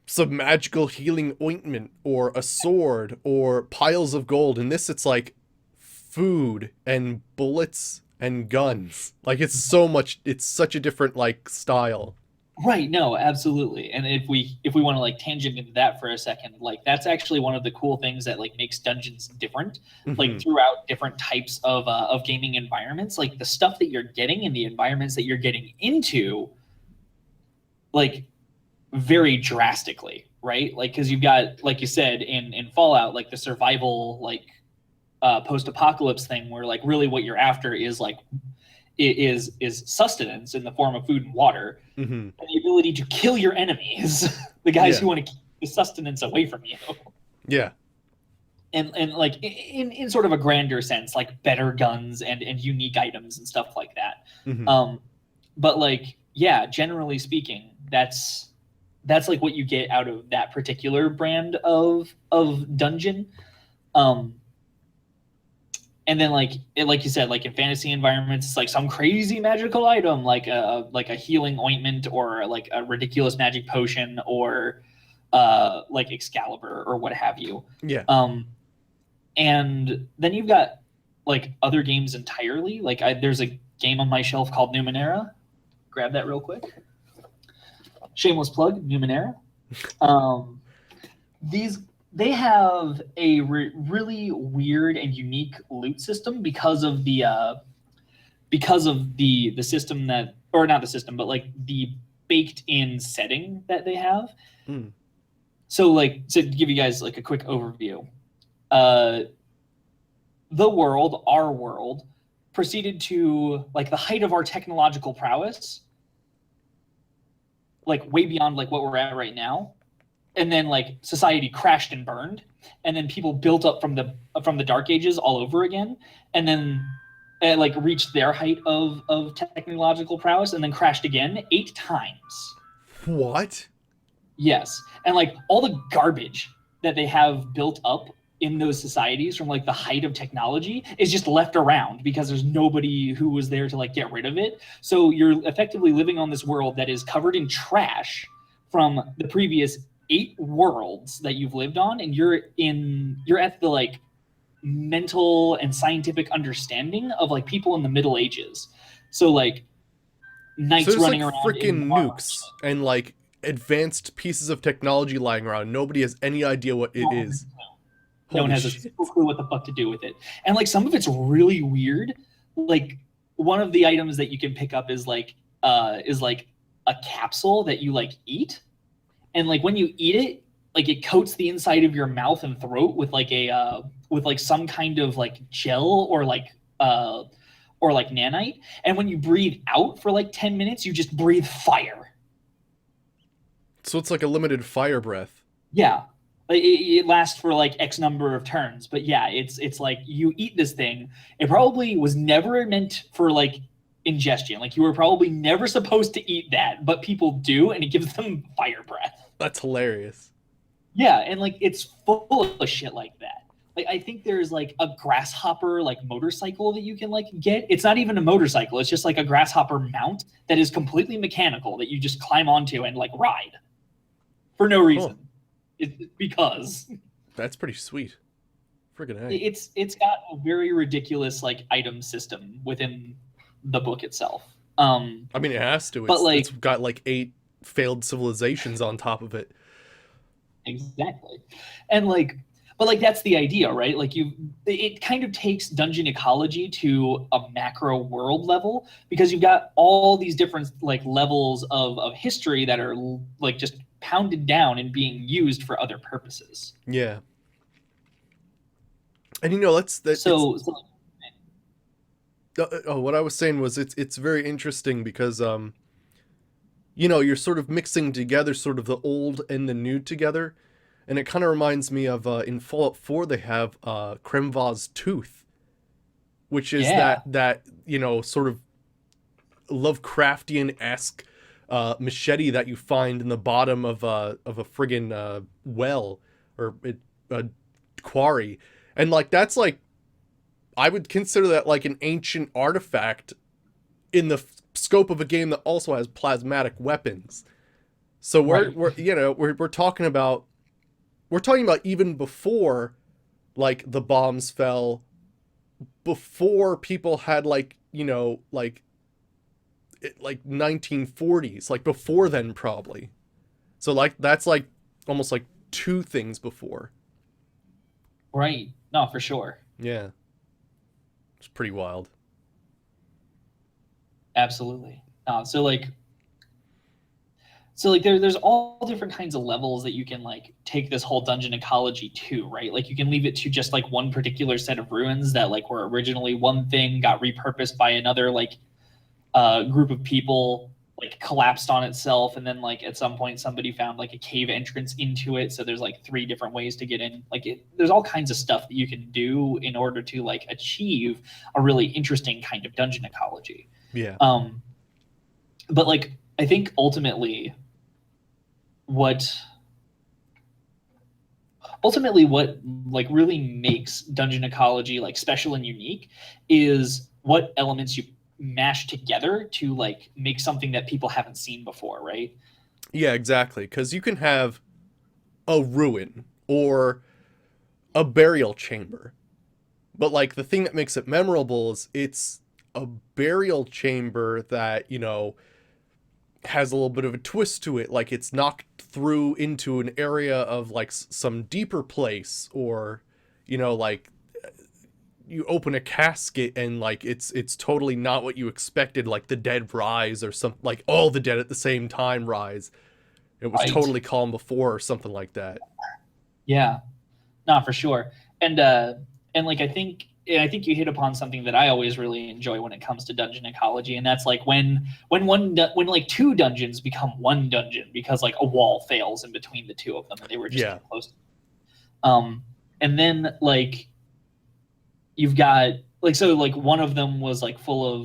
some magical healing ointment or a sword or piles of gold. In this, it's like food and bullets and guns. Like it's so much. It's such a different like style. Right, no, absolutely. And if we want to like tangent into that for a second, like that's actually one of the cool things that like makes dungeons different, like Hmm. throughout different types of gaming environments, like the stuff that you're getting and the environments that you're getting into, like very drastically, right? Like because you've got, like you said, in Fallout, like the survival, like post-apocalypse thing where like really what you're after is like is sustenance in the form of food and water Hmm. and the ability to kill your enemies, the guys Yeah. who want to keep the sustenance away from you. Yeah. And like in sort of a grander sense, like better guns and unique items and stuff like that. Hmm. Um, but like, yeah, generally speaking, that's like what you get out of that particular brand of dungeon. Um, and then like you said, like in fantasy environments, it's like some crazy magical item, like a healing ointment or like a ridiculous magic potion or like Excalibur or what have you. Yeah. Um, and then you've got like other games entirely. There's a game on my shelf called Numenera. Grab that real quick. Shameless plug, Numenera. Um, these they have a really weird and unique loot system because of the system that, or not the system, but like the baked in setting that they have. Mm. So like to give you guys like a quick overview, uh, our world proceeded to like the height of our technological prowess, like way beyond like what we're at right now, and then like society crashed and burned, and then people built up from the dark ages all over again, and then like reached their height of technological prowess, and then crashed again 8 times. What? Yes, and like all the garbage that they have built up in those societies from like the height of technology is just left around because there's nobody who was there to like get rid of it. So you're effectively living on this world that is covered in trash from the previous 8 worlds that you've lived on, and you're at the like mental and scientific understanding of like people in the Middle Ages. So like So knights there's running like around in freaking armor. nukes and like advanced pieces of technology lying around. Nobody has any idea what it is. No one Holy has a shit. single clue what the fuck to do with it. And like some of it's really weird. Like one of the items that you can pick up is like a capsule that you like eat. And like when you eat it, like it coats the inside of your mouth and throat with like some kind of like gel or like nanite. And when you breathe out for like 10 minutes, you just breathe fire. So it's like a limited fire breath. Yeah, it lasts for like X number of turns, but yeah, it's like you eat this thing. It probably was never meant for like ingestion. Like you were probably never supposed to eat that, but people do, and it gives them fire breath. That's hilarious. Yeah, and like it's full of shit like that. Like I think there's like a grasshopper like motorcycle that you can like get. It's not even a motorcycle. It's just like a grasshopper mount that is completely mechanical that you just climb onto and like ride for no Huh. reason. Because That's pretty sweet. Friggin' A. it's got a very ridiculous like item system within the book itself. I mean, it has to. But It's like got like 8 failed civilizations on top of it. exactly, and like but like that's the idea, right? Like it kind of takes dungeon ecology to a macro world level because you've got all these different like levels of history that are like just pounded down and being used for other purposes. Yeah. And you know, that's that it's So oh, what I was saying was it's very interesting because you know, you're sort of mixing together sort of the old and the new together. And it kind of reminds me of in Fallout 4 they have Kremva's tooth, which is yeah, that you know sort of Lovecraftian-esque machete that you find in the bottom of a friggin' well or a quarry, and like that's like I would consider that like an ancient artifact in the scope of a game that also has plasmatic weapons. So right, we're you know we're talking about even before like the bombs fell, before people had like you know like 1940s, like before then probably. So like that's like almost like 2 things before. right. No, for sure. Yeah, it's pretty wild. Absolutely. So like there's all different kinds of levels that you can like take this whole dungeon ecology to, right? Like you can leave it to just like one particular set of ruins that like were originally one thing, got repurposed by another like group of people, like collapsed on itself, and then like at some point somebody found like a cave entrance into it. So there's like 3 different ways to get in. There's all kinds of stuff that you can do in order to like achieve a really interesting kind of dungeon ecology. Yeah. Um, but like I think what what like really makes dungeon ecology like special and unique is what elements you mash together to like make something that people haven't seen before, right? Yeah, exactly. Because you can have a ruin or a burial chamber, but like the thing that makes it memorable is it's a burial chamber that you know has a little bit of a twist to it, like it's knocked through into an area of like some deeper place, or you know like you open a casket and like it's totally not what you expected, like the dead rise or something, like all the dead at the same time rise. It was Right. totally calm before or something like that. Yeah. Not for sure. And like I think and I think you hit upon something that I always really enjoy when it comes to dungeon ecology, and that's like when like two dungeons become one dungeon because like a wall fails in between the two of them and they were just too Yeah. close. And then like you've got like so like one of them was like full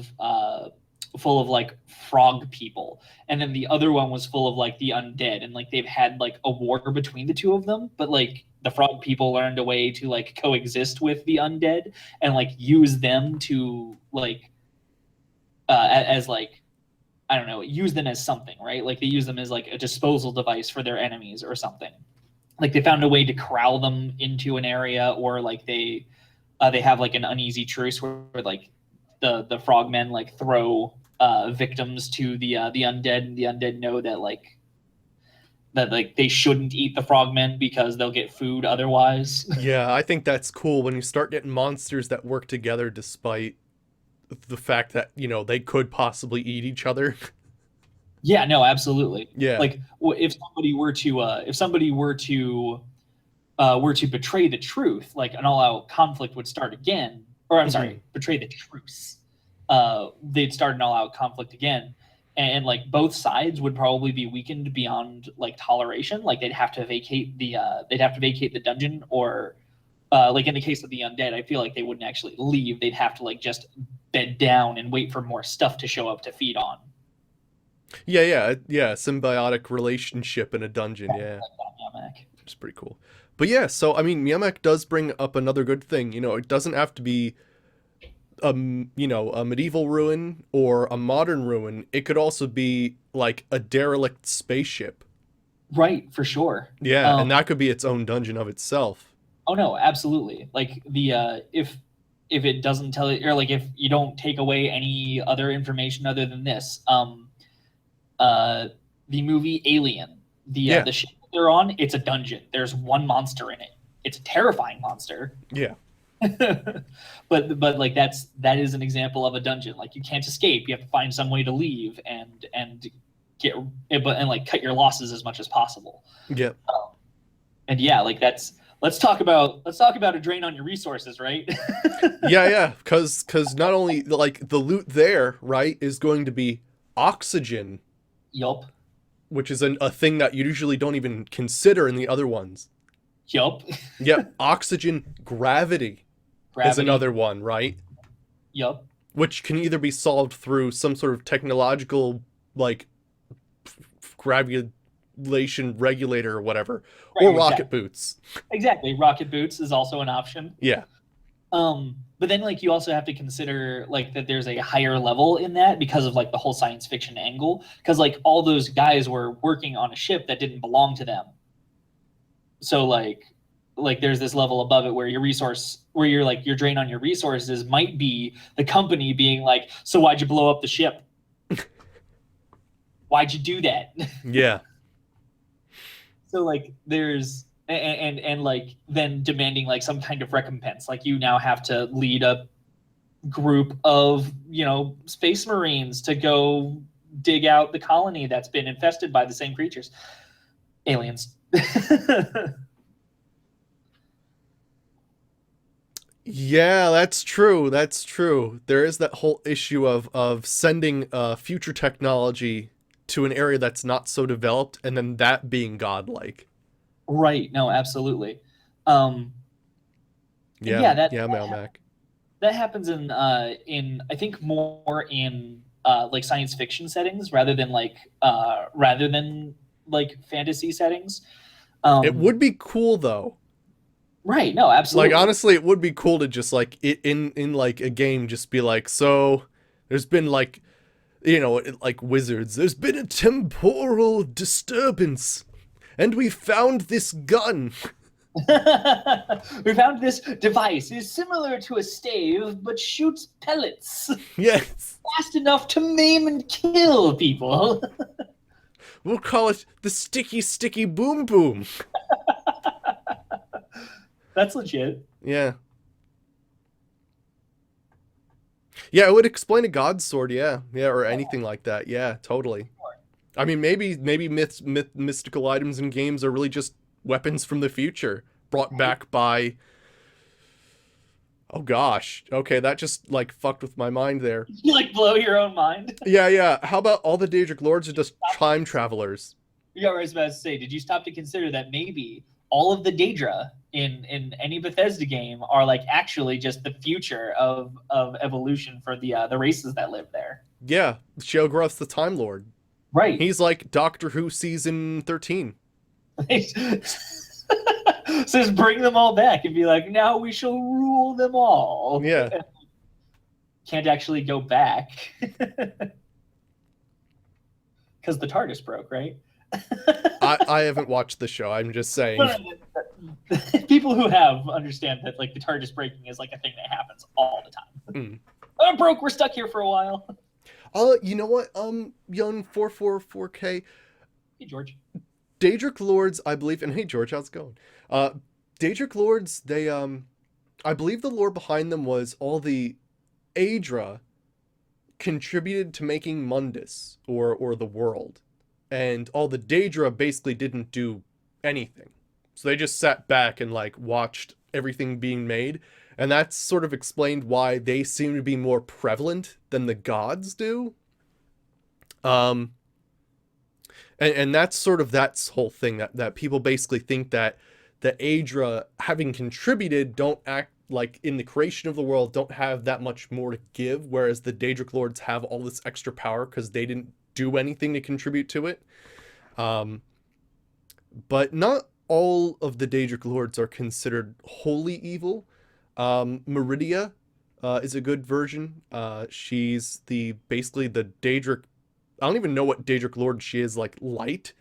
of like frog people, and then the other one was full of like the undead, and like they've had like a war between the two of them, but like the frog people learned a way to like coexist with the undead and like use them to like as like I don't know, use them as something, right? Like they use them as like a disposal device for their enemies or something. Like they found a way to corral them into an area, or like they have like an uneasy truce where like the frogmen like throw victims to the undead, and the undead know that like they shouldn't eat the frogmen because they'll get food otherwise. Yeah, I think that's cool when you start getting monsters that work together despite the fact that, they could possibly eat each other. Yeah, no, absolutely. Yeah. Like if somebody were to betray the truth, like an all-out conflict would start again. Or I'm Hmm. sorry, betray the truce. They'd start an all-out conflict again, and like both sides would probably be weakened beyond like toleration. Like they'd have to vacate the dungeon, or like in the case of the undead, I feel like they wouldn't actually leave. They'd have to like just bed down and wait for more stuff to show up to feed on. Yeah, yeah, yeah. Symbiotic relationship in a dungeon. Exactly Yeah, like that, Yamak. it's pretty cool. But yeah, so I mean, Miamak does bring up another good thing. It doesn't have to be a medieval ruin or a modern ruin. It could also be like a derelict spaceship. Right, for sure. Yeah, Um, and that could be its own dungeon of itself. Oh no, absolutely. Like the if it doesn't tell you, or like if you don't take away any other information other than this, uh the movie Alien, Yeah, the ship they're on, it's a dungeon. There's one monster in it. It's a terrifying monster. yeah, But like that is an example of a dungeon. Like you can't escape. You have to find some way to leave and get and like cut your losses as much as possible. yeah, And yeah, like that's let's talk about a drain on your resources, right? yeah, yeah. Because not only like the loot there, right, is going to be oxygen, Yup. which is a thing that you usually don't even consider in the other ones. Yup. Yeah, oxygen, gravity is Gravity. another one, right? Yup. Which can either be solved through some sort of technological, like, gravulation regulator or whatever, Right, or rocket exactly. boots. Exactly. Rocket boots is also an option. Yeah, But then like you also have to consider like that there's a higher level in that because of like the whole science fiction angle. Because like all those guys were working on a ship that didn't belong to them. So like there's this level above it where you're like your drain on your resources might be the company being like, so why'd you blow up the ship? Why'd you do that? yeah, So like there's and like then demanding like some kind of recompense. Like you now have to lead a group of, space marines to go dig out the colony that's been infested by the same creatures. Aliens. yeah. That's true. That's true. There is that whole issue of sending future technology to an area that's not so developed, and then that being godlike. Right. No, absolutely. Um and Yeah, yeah, yeah, Malmac. that happens in I think more in like science fiction settings rather than like fantasy settings. It Um, would be cool though. right. No, Like absolutely. honestly, it would be cool to just like in like a game just be like, so there's been like like wizards. There's been a temporal disturbance, and we found this gun. We found this device. It's similar to a stave, but shoots pellets Yes, fast enough to maim and kill people. we'll call it the sticky sticky boom boom. That's legit. Yeah, yeah. It would explain a god sword. Yeah, yeah, or anything like that. Yeah, totally. I mean, maybe mystical items in games are really just weapons from the future brought Right. back by Oh gosh. Okay, that just like fucked with my mind there. You like blow your own mind. Yeah, yeah. How about all the Daedric lords are just Stop to time consider. travelers? Yeah, I was about to say, did you stop to consider that maybe all of the Daedra in any Bethesda game are like actually just the future of evolution for the races that live there? Yeah, Sheogorath's the Time Lord. Right. He's like Doctor Who season 13. Says bring them all back and be like, now we shall rule them all. Yeah. Can't actually go back because the TARDIS broke, right? I haven't watched the show. I'm just saying. People who have understand that like the TARDIS breaking is like a thing that happens all the time. Mm. Oh, it broke. We're stuck here for a while. You know what? Young 444K Hey, George. Daedric lords, I believe, and hey George, how's it going? Daedric lords, they I believe the lore behind them was all the Aedra contributed to making Mundus or the world, and all the Daedra basically didn't do anything. So they just sat back and like watched everything being made, and that's sort of explained why they seem to be more prevalent than the gods do. Um, and that's sort of that whole thing that people basically think that the Aedra, having contributed, don't act like in the creation of the world, don't have that much more to give, whereas the Daedric lords have all this extra power because they didn't do anything to contribute to it. Um, but not all of the Daedric lords are considered wholly evil. Meridia is a good version. She's the basically the Daedric. I don't even know what Daedric lord she is, like light,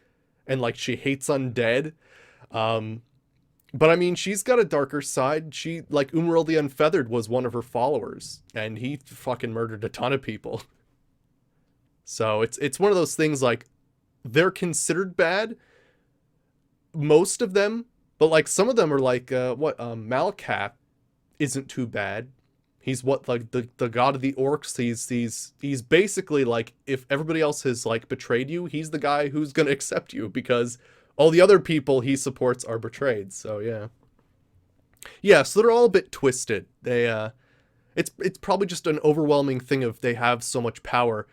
and like she hates undead. Um, but I mean, she's got a darker side. She like Umral the Unfeathered was one of her followers, and he fucking murdered a ton of people. So it's one of those things like they're considered bad, most of them, but like some of them are like Malkath isn't too bad. He's what like the god of the orcs. He's basically like if everybody else has like betrayed you, he's the guy who's gonna accept you because all the other people he supports are betrayed. So yeah. Yeah, so they're all a bit twisted. It's probably just an overwhelming thing of they have so much power.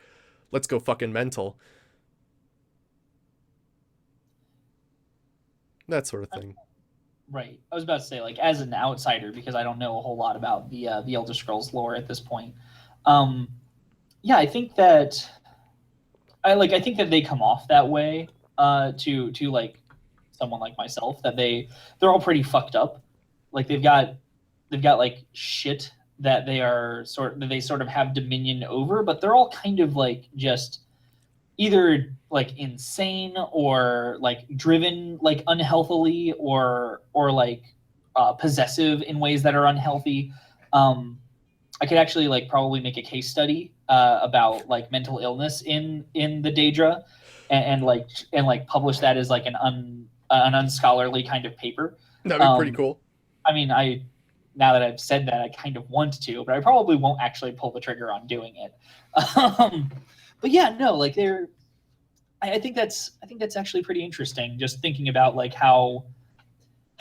Let's go fucking mental. That sort of thing. Right. I was about to say, like, as an outsider, because I don't know a whole lot about the Elder Scrolls lore at this point. Um, yeah, I think that I think that they come off that way to like someone like myself that they're all pretty fucked up. Like they've got like shit that they sort of have dominion over, but they're all kind of like just either like insane or like driven like unhealthily or like possessive in ways that are unhealthy. I could actually like probably make a case study about like mental illness in the Daedra and publish that as like an unscholarly kind of paper. That'd be pretty Um, cool. I mean, I now that I've said that, I kind of want to, but I probably won't actually pull the trigger on doing it. Um, but yeah, no, like I think that's actually pretty interesting. Just thinking about like how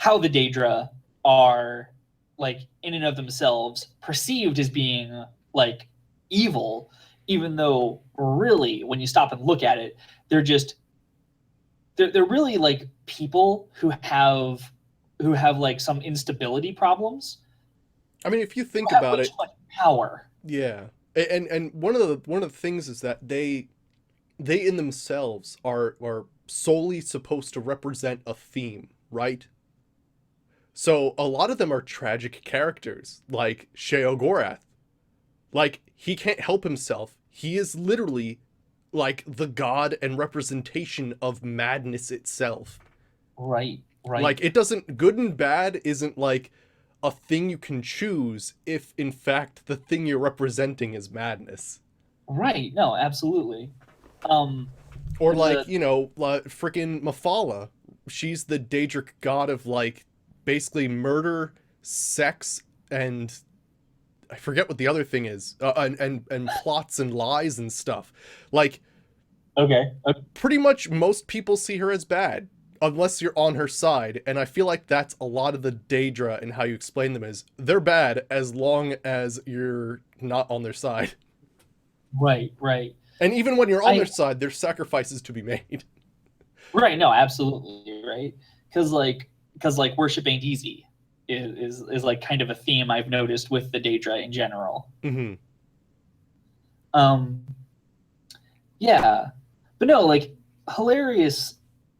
the Daedra are like in and of themselves perceived as being like evil, even though really when you stop and look at it, they're just they're really like people who have like some instability problems, I mean, if you think who have about way it, too much power. yeah. And one of the things is that they in themselves are solely supposed to represent a theme, right? So a lot of them are tragic characters, like Sheogorath. Like he can't help himself. He is literally like the god and representation of madness itself. Right, right, Like it doesn't good and bad isn't like a thing you can choose if in fact the thing you're representing is madness. right. No, absolutely. Um, Or there's like, a you know, freaking Mephala. She's the Daedric god of like basically murder, sex, and I forget what the other thing is. And plots and lies and stuff. Like okay. pretty much most people see her as bad unless you're on her side. And I feel like that's a lot of the Daedra and how you explain them is they're bad as long as you're not on their side. Right, right. And even when you're on their I side, there's sacrifices to be made. Right, no, absolutely, right? Because like worship ain't easy is like kind of a theme I've noticed with the Daedra in general. Hmm. Um, yeah, but no, like hilarious,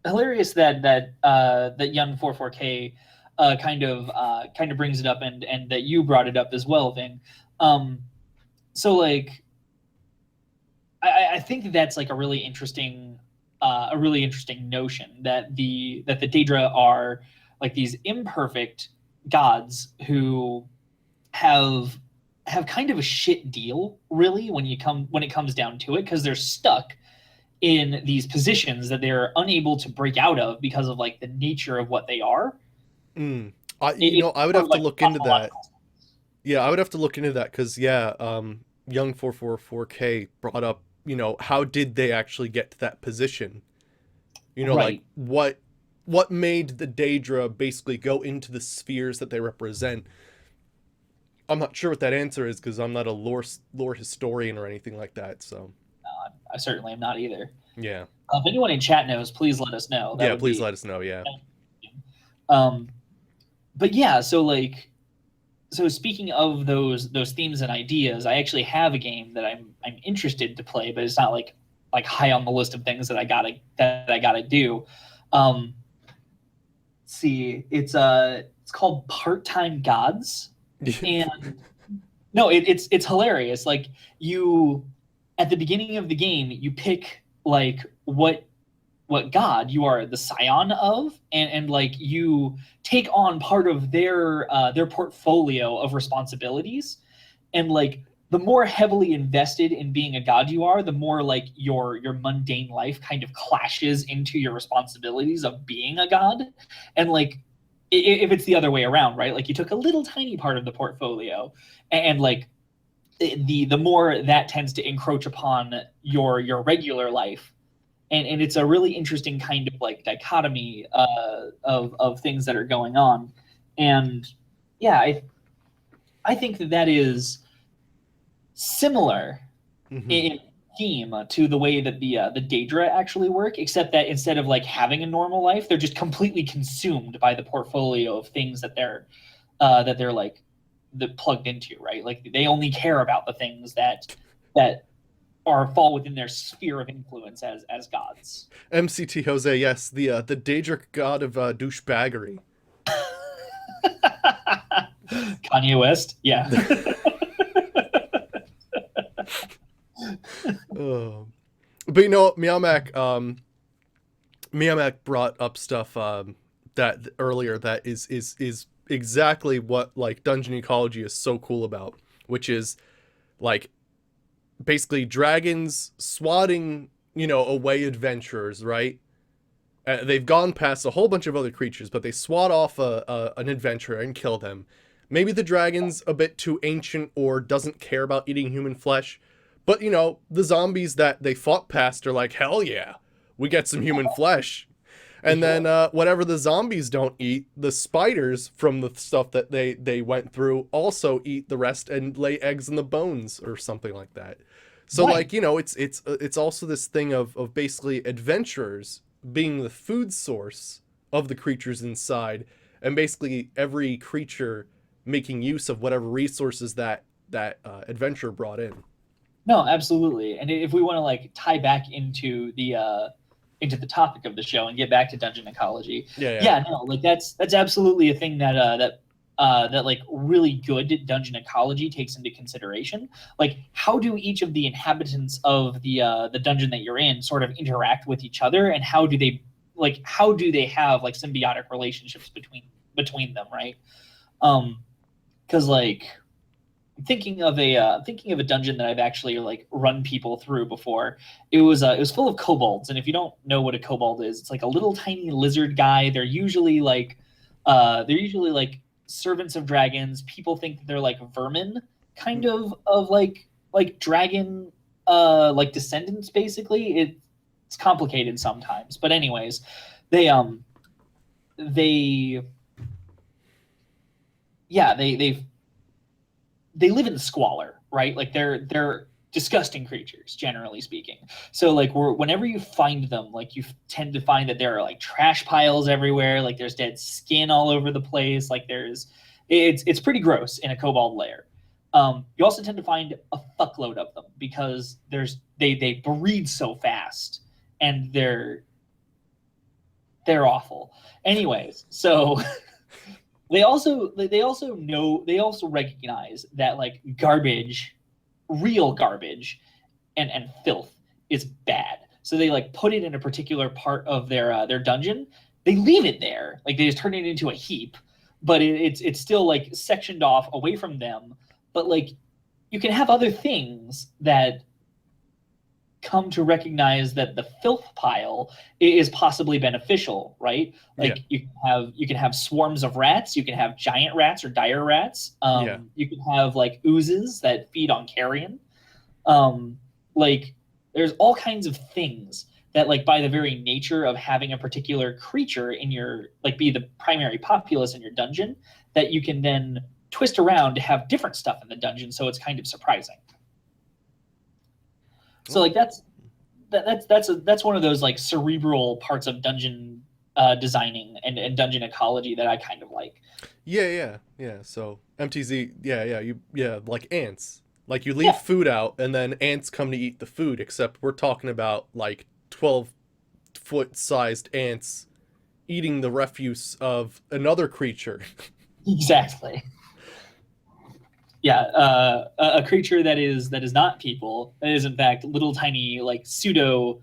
hilarious that young 44K kind of brings it up, and that you brought it up as well, Ving. Um, so like I think that's like a really interesting notion that the Daedra are like these imperfect gods who have have kind of a shit deal, really, when it comes down to it, because they're stuck in these positions that they're unable to break out of because of like the nature of what they are. Mm. It's I would sort have of to like look into that. pathological. Yeah, I would have to look into that because yeah, young 444K brought up, how did they actually get to that position? Like Right. what made the Daedra basically go into the spheres that they represent. I'm not sure what that answer is because I'm not a lore historian or anything like that. So I certainly am not either. yeah, If anyone in chat knows, please let us know. That yeah. would Please be let us know. Yeah. um, but yeah, so speaking of those themes and ideas, I actually have a game that I'm interested to play, but it's not like high on the list of things that I gotta do. Um, see, it's called Part Time Gods, and no, it's hilarious. Like you at the beginning of the game, you pick like what god you are the scion of, and like you take on part of their portfolio of responsibilities, and like the more heavily invested in being a god you are, the more like your mundane life kind of clashes into your responsibilities of being a god. And like if it's the other way around, right, like you took a little tiny part of the portfolio, and like the more that tends to encroach upon your regular life. And it's a really interesting kind of like dichotomy of things that are going on. And yeah, I think that is similar Hmm. in theme to the way that the Daedra actually work, except that instead of like having a normal life, they're just completely consumed by the portfolio of things that they're like plugged into, right? Like they only care about the things that are fall within their sphere of influence as gods. MCT Jose, yes, the Daedric god of douchebaggery. Kanye West, yeah. Oh. But Miamak brought up stuff that earlier that is exactly what like dungeon ecology is so cool about, which is like basically dragons swatting away adventurers, right? They've gone past a whole bunch of other creatures, but they swat off an adventurer and kill them. Maybe the dragon's a bit too ancient or doesn't care about eating human flesh, but the zombies that they fought past are like, hell yeah, we get some human flesh. For And then sure. whatever the zombies don't eat, the spiders from the stuff that they went through also eat the rest and lay eggs in the bones or something like that. So Right. like it's also this thing of basically adventurers being the food source of the creatures inside, and basically every creature making use of whatever resources that adventure brought in. No, absolutely. And if we want to like tie back into the topic of the show and get back to dungeon ecology, Yeah, yeah. yeah, no, like that's absolutely a thing that like really good dungeon ecology takes into consideration. Like, how do each of the inhabitants of the dungeon that you're in sort of interact with each other, and how do they have like symbiotic relationships between them, right? Because like thinking of a dungeon that I've actually like run people through before. It was full of kobolds, and if you don't know what a kobold is, it's like a little tiny lizard guy. They're usually like servants of dragons. People think that they're like vermin, kind of like dragon like descendants. Basically, it's complicated sometimes, but anyways, they they yeah they live in squalor, right? Like they're disgusting creatures, generally speaking. So like whenever you find them, like you tend to find that there are like trash piles everywhere, like there's dead skin all over the place, like there's it's pretty gross in a kobold lair. You also tend to find a fuckload of them because they breed so fast and they're awful. Anyways, so they also recognize that like garbage, real garbage and filth is bad. So they like put it in a particular part of their dungeon. They leave it there, like they just turn it into a heap, but it's still like sectioned off away from them. But like you can have other things that come to recognize that the filth pile is possibly beneficial, right? Yeah. Like you can have swarms of rats, you can have giant rats or dire rats. Yeah. You can have like oozes that feed on carrion. Um, like there's all kinds of things that like by the very nature of having a particular creature in your like be the primary populace in your dungeon that you can then twist around to have different stuff in the dungeon, so it's kind of surprising. So Oh. like that's one of those like cerebral parts of dungeon designing and dungeon ecology that I kind of like. Yeah, yeah, yeah. So MTZ, yeah, yeah, yeah, like ants. Like you leave Yeah, food out, and then ants come to eat the food. Except we're talking about like 12-foot sized ants eating the refuse of another creature. exactly. Yeah, a creature that is not people, that is in fact little tiny like pseudo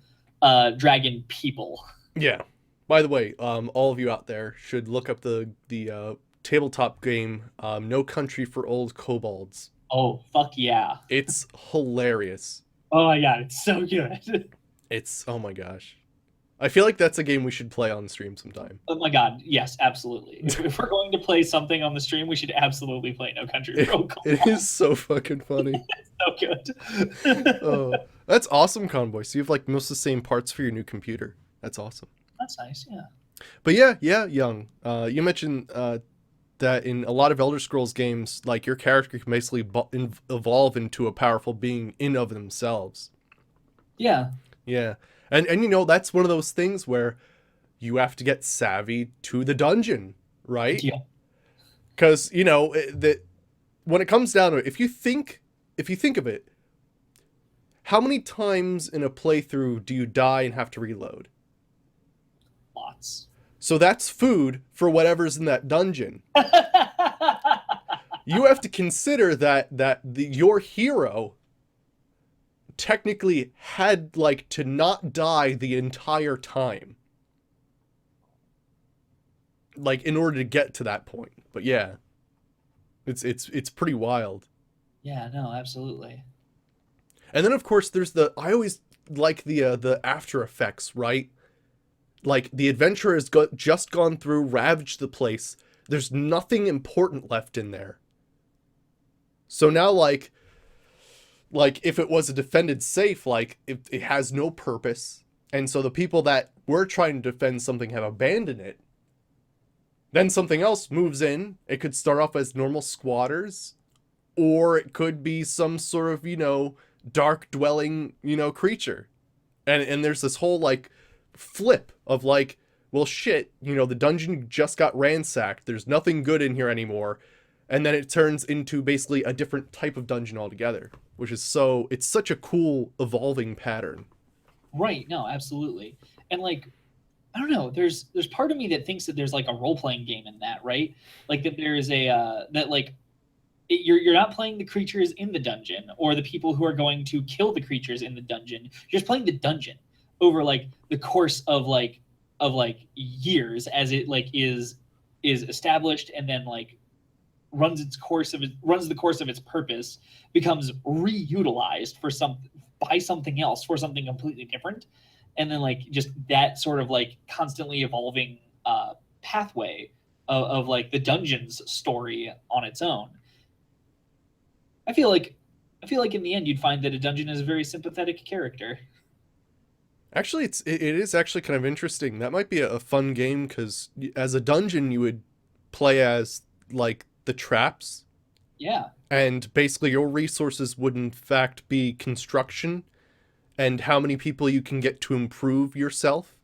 dragon people. Yeah. By the way, all of you out there should look up the tabletop game, No Country for Old Kobolds. Oh fuck yeah! It's hilarious. Oh my god, it's so good. It's oh my gosh. I feel like that's a game we should play on stream sometime. Oh my god, yes, absolutely. If we're going to play something on the stream, we should absolutely play No Country for Old It Kobolds. is so fucking funny. So good. Oh, that's awesome, Convoy. So you have like most of the same parts for your new computer. That's awesome. That's nice. Yeah. But yeah, yeah, Young. You mentioned that in a lot of Elder Scrolls games, like your character can basically evolve into a powerful being in of themselves. Yeah. Yeah, and you know that's one of those things where you have to get savvy to the dungeon, right? Yeah. Because you know that when it comes down to it, if you think of it, how many times in a playthrough do you die and have to reload? Lots. So that's food for whatever's in that dungeon. You have to consider that your hero technically had like to not die the entire time, like in order to get to that point. But yeah, it's pretty wild. Yeah, no, absolutely. And then of course there's the I always like the after effects, right? Like the adventurer has just gone through, ravaged the place. There's nothing important left in there. So now like if it was a defended safe, like it has no purpose, and so the people that were trying to defend something have abandoned it. Then something else moves in. It could start off as normal squatters, or it could be some sort of, you know, dark dwelling, you know, creature. And there's this whole like flip of like, well shit, you know, the dungeon just got ransacked. There's nothing good in here anymore. And then it turns into basically a different type of dungeon altogether, which is so it's such a cool evolving pattern. Right. No, absolutely. And like, I don't know. There's part of me that thinks that there's like a role playing game in that, right? Like that there's a that like you're not playing the creatures in the dungeon or the people who are going to kill the creatures in the dungeon. You're just playing the dungeon over like the course of like years as it like is established and then like runs the course of its purpose, becomes reutilized for some by something else for something completely different, and then like just that sort of like constantly evolving pathway of like the dungeon's story on its own. I feel like I feel like in the end you'd find that a dungeon is a very sympathetic character. Actually, it is actually kind of interesting. That might be a fun game because as a dungeon, you would play as like the traps, Yeah, and basically your resources would in fact be construction and how many people you can get to improve yourself.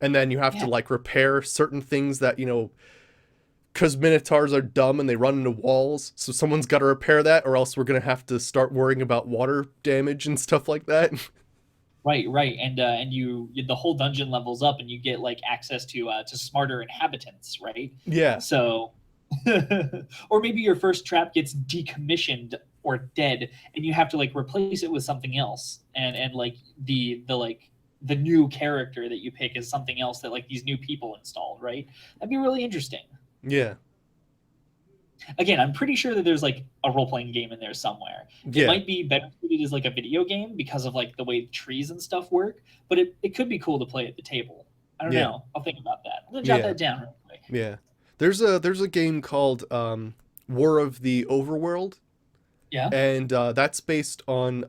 And then you have to yeah, like repair certain things that, because minotaurs are dumb and they run into walls, so someone's got to repair that, or else we're gonna have to start worrying about water damage and stuff like that. right, right, and the whole dungeon levels up, and you get like access to smarter inhabitants, right? Yeah, So, or maybe your first trap gets decommissioned or dead, and you have to like replace it with something else, and like the new character that you pick is something else that like these new people installed, right? That'd be really interesting. yeah, Again, I'm pretty sure that there's like a role playing game in there somewhere. It yeah, might be better suited as like a video game because of like the way trees and stuff work, but it could be cool to play at the table. I don't yeah, know. I'll think about that. I'm gonna jot yeah, that down real quick. yeah. There's a game called War of the Overworld, Yeah. and that's based on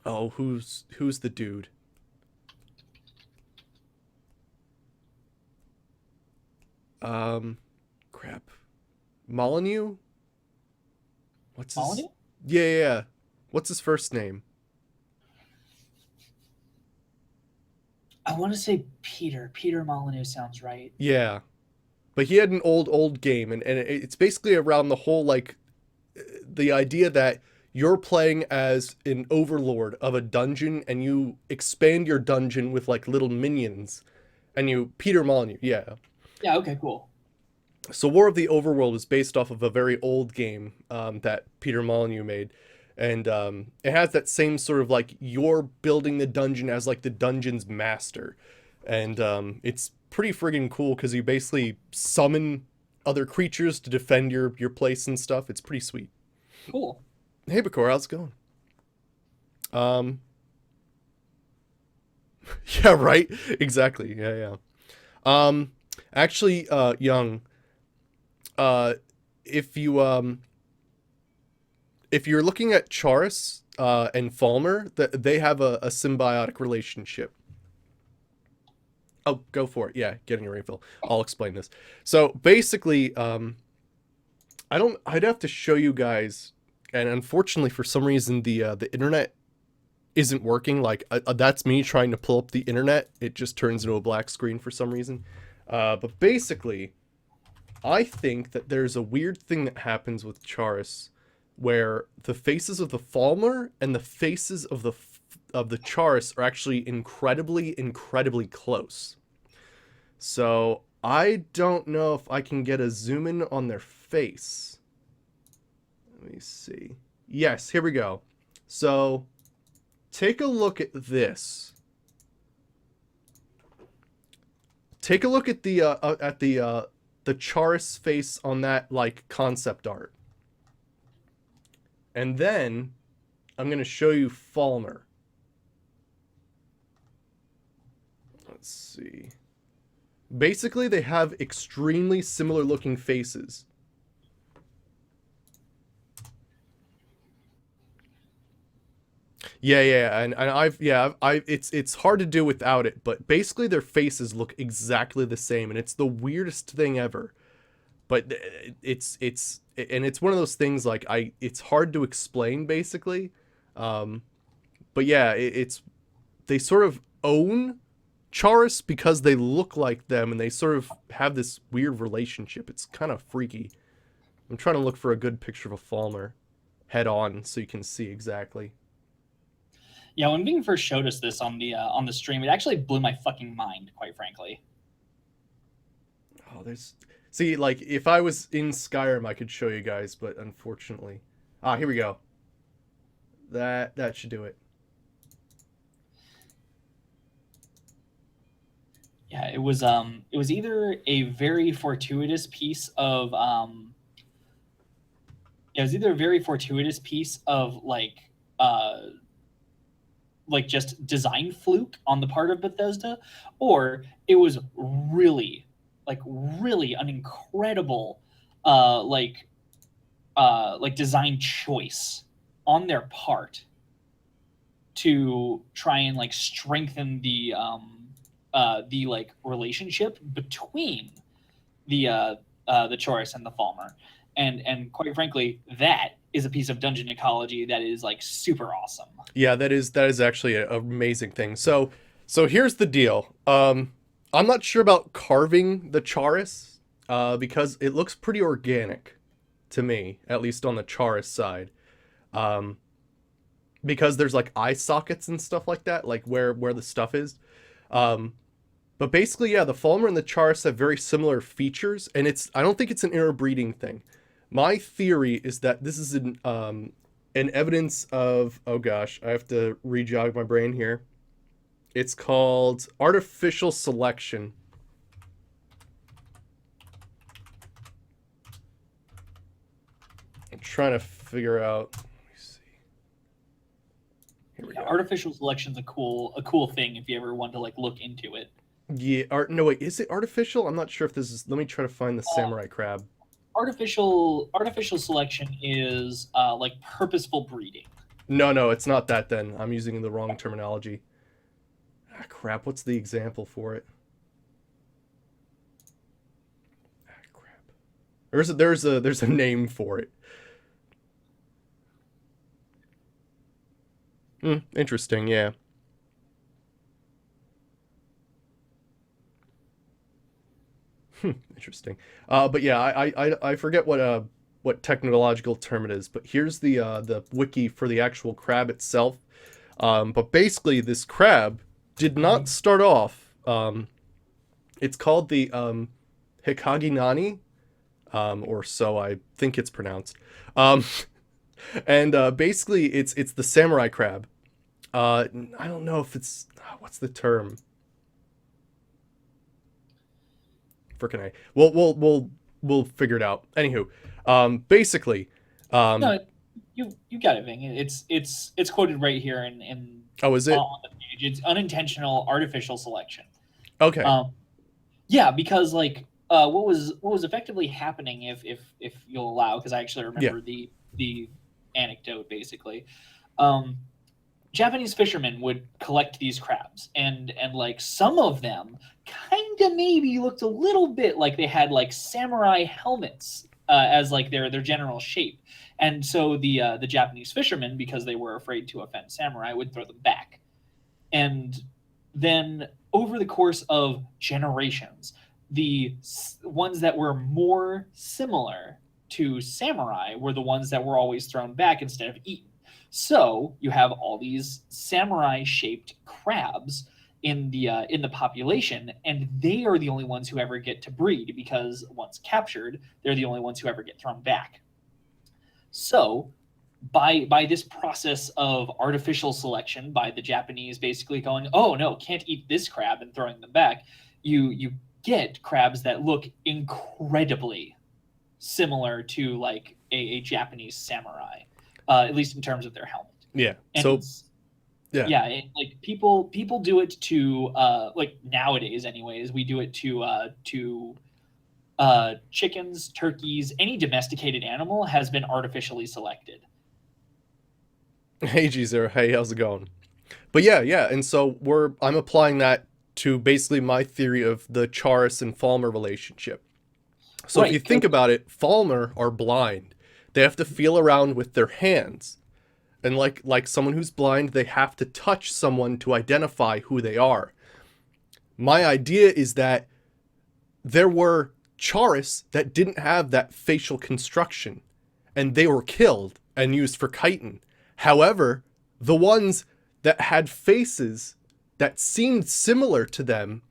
oh, who's the dude? Um, Crap, Molyneux. What's his? Molyneux? Yeah, yeah, yeah. What's his first name? I want to say Peter. Peter Molyneux sounds right. Yeah, but he had an old game, and it's basically around the whole like the idea that you're playing as an overlord of a dungeon, and you expand your dungeon with like little minions, and you Peter Molyneux. Yeah. Yeah, okay, cool. So War of the Overworld is based off of a very old game that Peter Molyneux made, and it has that same sort of like you're building the dungeon as like the dungeon's master, and it's pretty friggin' cool because you basically summon other creatures to defend your place and stuff. It's pretty sweet. Cool. Hey, Bakor, how's it going? Um, yeah, right. Exactly. Yeah, yeah. Actually, Young, uh, if you if you're looking at Charis and Falmer, they have a symbiotic relationship. Oh, go for it. Yeah, getting a refill. I'll explain this. So basically, I don't. I'd have to show you guys, and unfortunately, for some reason, the internet isn't working. Like that's me trying to pull up the internet. It just turns into a black screen for some reason. But basically, I think that there's a weird thing that happens with Charis, where the faces of the Falmer and the faces of the Charis are actually incredibly close. So I don't know if I can get a zoom in on their face. Let me see. Yes, here we go. So take a look at this. Take a look at the Charis face on that like concept art. And then I'm going to show you Falmer. Let's see. Basically, they have extremely similar looking faces. Yeah, yeah, and I it's hard to do without it, but basically their faces look exactly the same, and it's the weirdest thing ever. But it's one of those things like it's hard to explain basically. Um, but yeah, it's they sort of own Charis because they look like them, and they sort of have this weird relationship. It's kind of freaky. I'm trying to look for a good picture of a Falmer head on so you can see exactly. Yeah, when Bing first showed us this on the stream, it actually blew my fucking mind, quite frankly. Oh, there's see like if I was in Skyrim, I could show you guys, but unfortunately, here we go. That should do it. Yeah, it was either a very fortuitous piece of it was either a very fortuitous piece of uh like just design fluke on the part of Bethesda, or it was really really an incredible like design choice on their part to try and like strengthen the like relationship between the Chorus and the Falmer. And quite frankly, that is a piece of dungeon ecology that is like super awesome. Yeah, that is actually an amazing thing. So here's the deal. I'm not sure about carving the Charis, because it looks pretty organic to me, at least on the Charis side. Um, because there's like eye sockets and stuff like that, like where the stuff is. Um, but basically, yeah, the Falmer and the Charis have very similar features, and I don't think it's an interbreeding thing. My theory is that this is an evidence of, oh gosh, I have to rejog my brain here. It's called artificial selection. I'm trying to figure out. Let me see. Here we Yeah, go. artificial selection's a cool thing if you ever want to like look into it. Yeah, art. No, wait. Is it artificial? I'm not sure if this is. Let me try to find the Uh, samurai crab. artificial selection is like purposeful breeding. No, no, it's not that. Then I'm using the wrong terminology. Ah, crap. What's the example for it? Ah, crap. There's a name for it. Interesting. Yeah. Interesting. But yeah, I forget what technological term it is, but here's the wiki for the actual crab itself. But basically, this crab did not start off. It's called the Hikagi, or so I think it's pronounced. Um, and basically, it's the samurai crab. I don't know if it's what's the term. Frickin' A. We'll figure it out. Anywho, basically, um, No, you got it, Ving. It's quoted right here in oh, is it? on the page. It's unintentional artificial selection. Okay. Um, yeah, because like what was effectively happening, if you'll allow, because I actually Yeah. remember the anecdote basically. Um, Japanese fishermen would collect these crabs, and like some of them kind of maybe looked a little bit like they had like samurai helmets as like their general shape, and so the Japanese fishermen, because they were afraid to offend samurai, would throw them back, and then over the course of generations, the ones that were more similar to samurai were the ones that were always thrown back instead of eaten. So you have all these samurai-shaped crabs in the population, and they are the only ones who ever get to breed because once captured, they're the only ones who ever get thrown back. So by this process of artificial selection, by the Japanese basically going, oh no, can't eat this crab, and throwing them back, you get crabs that look incredibly similar to like a Japanese samurai, at least in terms of their helmet. Yeah. And So yeah. yeah, like people do it to like nowadays anyways, we do it to chickens, turkeys, any domesticated animal has been artificially selected. Hey, Geezer. Hey, how's it going? But yeah, yeah. And so I'm applying that to basically my theory of the Charis and Falmer relationship. So if you Right, think because about it, Falmer are blind. They have to feel around with their hands. And like someone who's blind, they have to touch someone to identify who they are. My idea is that there were Charis that didn't have that facial construction, and they were killed and used for chitin. However, the ones that had faces that seemed similar to them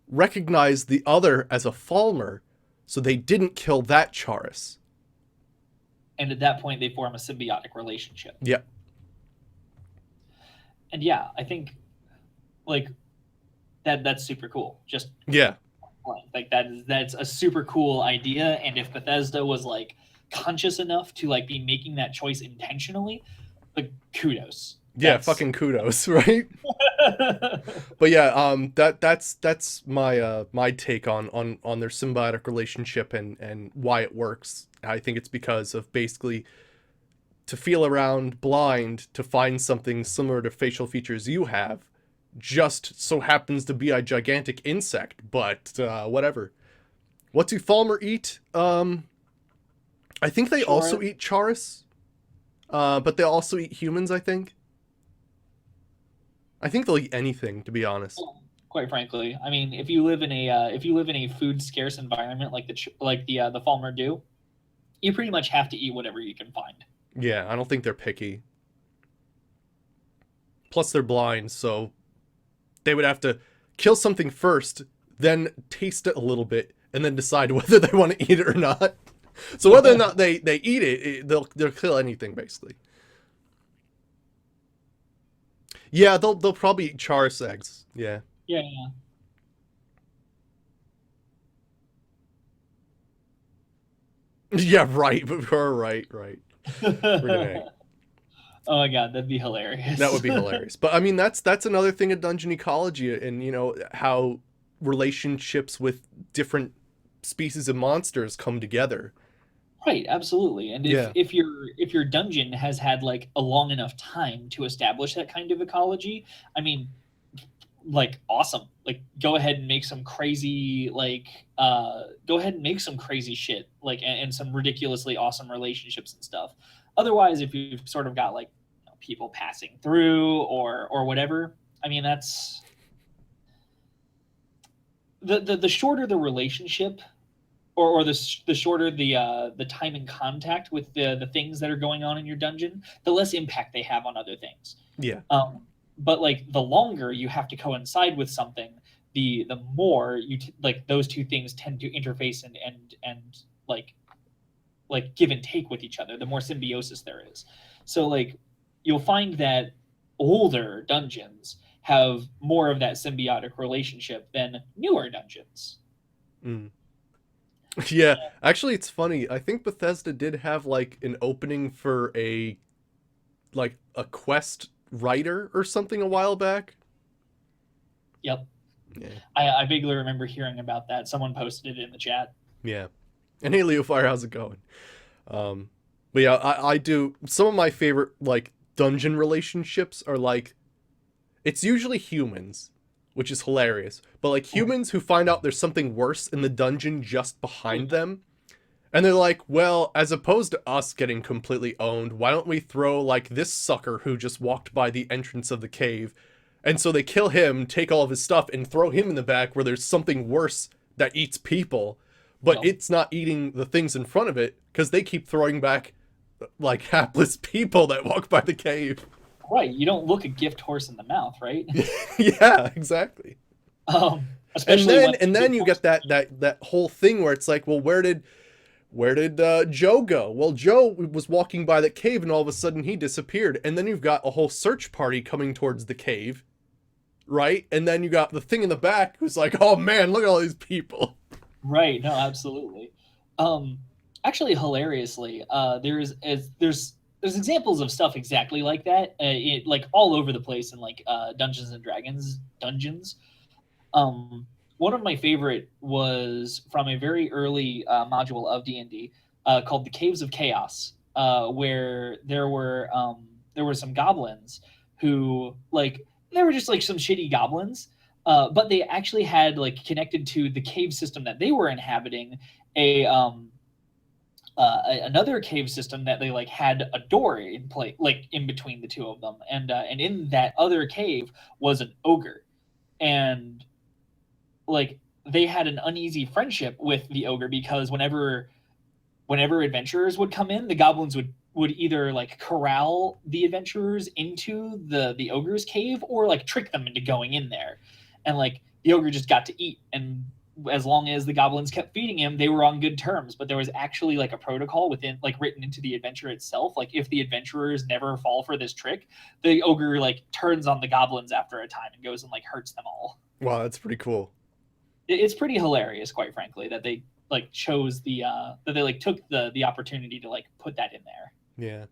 recognized the other as a Falmer, so they didn't kill that Charis. and at that point they form a symbiotic relationship. Yeah. And yeah, I think like that's super cool. Just Yeah. like that's a super cool idea, and if Bethesda was like conscious enough to like be making that choice intentionally, like kudos. Yeah, That's fucking kudos, right? But yeah, that's my take on their symbiotic relationship and why it works. I think it's because of basically to feel around blind to find something similar to facial features you have. Just so happens to be a gigantic insect, but whatever. What do Falmer eat? I think they also Sure. eat Charis, but they also eat humans. I think they'll eat anything, to be honest. Quite frankly, I mean, if you live in a food scarce environment like the Falmer do, you pretty much have to eat whatever you can find. Yeah, I don't think they're picky. Plus, they're blind, so they would have to kill something first, then taste it a little bit, and then decide whether they want to eat it or not. So whether or not they eat it, they'll kill anything basically. Yeah, they'll probably eat Charis eggs. Yeah. Yeah, yeah. Yeah, right. Right. Friggin' A. Oh my god, that'd be That hilarious. would be hilarious. But I mean, that's another thing in dungeon ecology, and how relationships with different species of monsters come together. Right, absolutely. And Yeah. if your dungeon has had like a long enough time to establish that kind of ecology, I mean, like awesome. Like go ahead and make some crazy shit like and some ridiculously awesome relationships and stuff. Otherwise, if you've sort of got like people passing through or whatever, I mean that's the shorter the relationship or the shorter the time in contact with the things that are going on in your dungeon, the less impact they have on other things. Yeah. But like the longer you have to coincide with something, the more like those two things tend to interface and like give and take with each other. The more symbiosis there is. So like you'll find that older dungeons have more of that symbiotic relationship than newer dungeons. Mm. Yeah. Actually, it's funny. I think Bethesda did have like an opening for a quest writer or something a while back. Yep. Yeah. I vaguely remember hearing about that. Someone posted it in the chat. Yeah. And hey, Leofire, how's it going? But yeah, I do some of my favorite like dungeon relationships are like it's usually humans, which is hilarious. But like humans who find out there's something worse in the dungeon just behind them. And they're like, well, as opposed to us getting completely owned, why don't we throw like this sucker who just walked by the entrance of the cave? And so they kill him, take all of his stuff, and throw him in the back where there's something worse that eats people, but Yep. it's not eating the things in front of it because they keep throwing back like hapless people that walk by the cave. Right. You don't look a gift horse in the mouth, right? Yeah, exactly. And Especially then when and then you get that whole thing where it's like, well, where did Joe go? Well, Joe was walking by that cave and all of a sudden he disappeared. And then you've got a whole search party coming towards the cave, right? And then you got the thing in the back who's like, oh man, look at all these people. right. No, absolutely. Um, Actually, hilariously, there's examples of stuff exactly like that, like all over the place in like Dungeons and Dragons dungeons. Um, One of my favorite was from a very early module of D&D called the Caves of Chaos, where there were some goblins who like they were just like some shitty goblins, but they actually had like connected to the cave system that they were inhabiting another cave system that they like had a door in play like in between the two of them, and in that other cave was an ogre, and like they had an uneasy friendship with the ogre because whenever adventurers would come in, the goblins would either like corral the adventurers into the ogre's cave or like trick them into going in there, and like the ogre just got to eat, and as long as the goblins kept feeding him, they were on good terms. But there was actually like a protocol within like written into the adventure itself, like if the adventurers never fall for this trick, the ogre like turns on the goblins after a time and goes and like hurts them all. Wow, that's pretty cool. It's pretty hilarious, quite frankly, that they like chose that they like took the opportunity to like put that in there.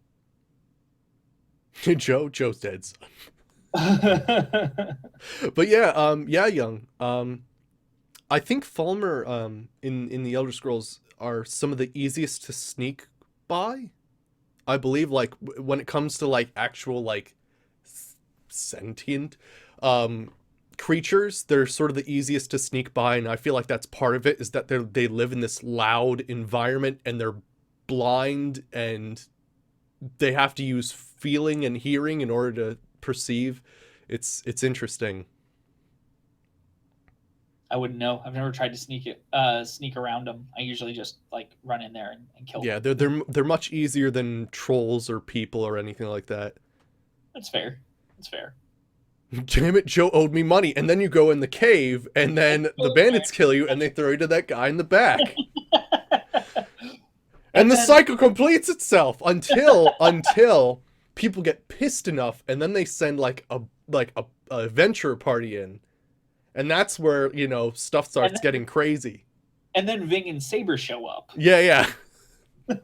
Yeah. Joe's dead. Son. But yeah, yeah, young. I think Falmer in the Elder Scrolls are some of the easiest to sneak by. I believe like when it comes to like actual like sentient um creatures, they're sort of the easiest to sneak by, and I feel like that's part of it, is that they live in this loud environment and they're blind, and they have to use feeling and hearing in order to perceive. It's interesting. I wouldn't know. I've never tried to sneak around them. I usually just like run in there and kill Yeah, them. they're much easier than trolls or people or anything like that. That's fair. That's fair. Damn it, Joe owed me money. And then you go in the cave, and then the bandits kill you, and they throw you to that guy in the back. And the cycle completes itself until people get pissed enough, and then they send like a adventure party in, and that's where stuff starts getting crazy. And then Ving and Saber show up. Yeah, yeah.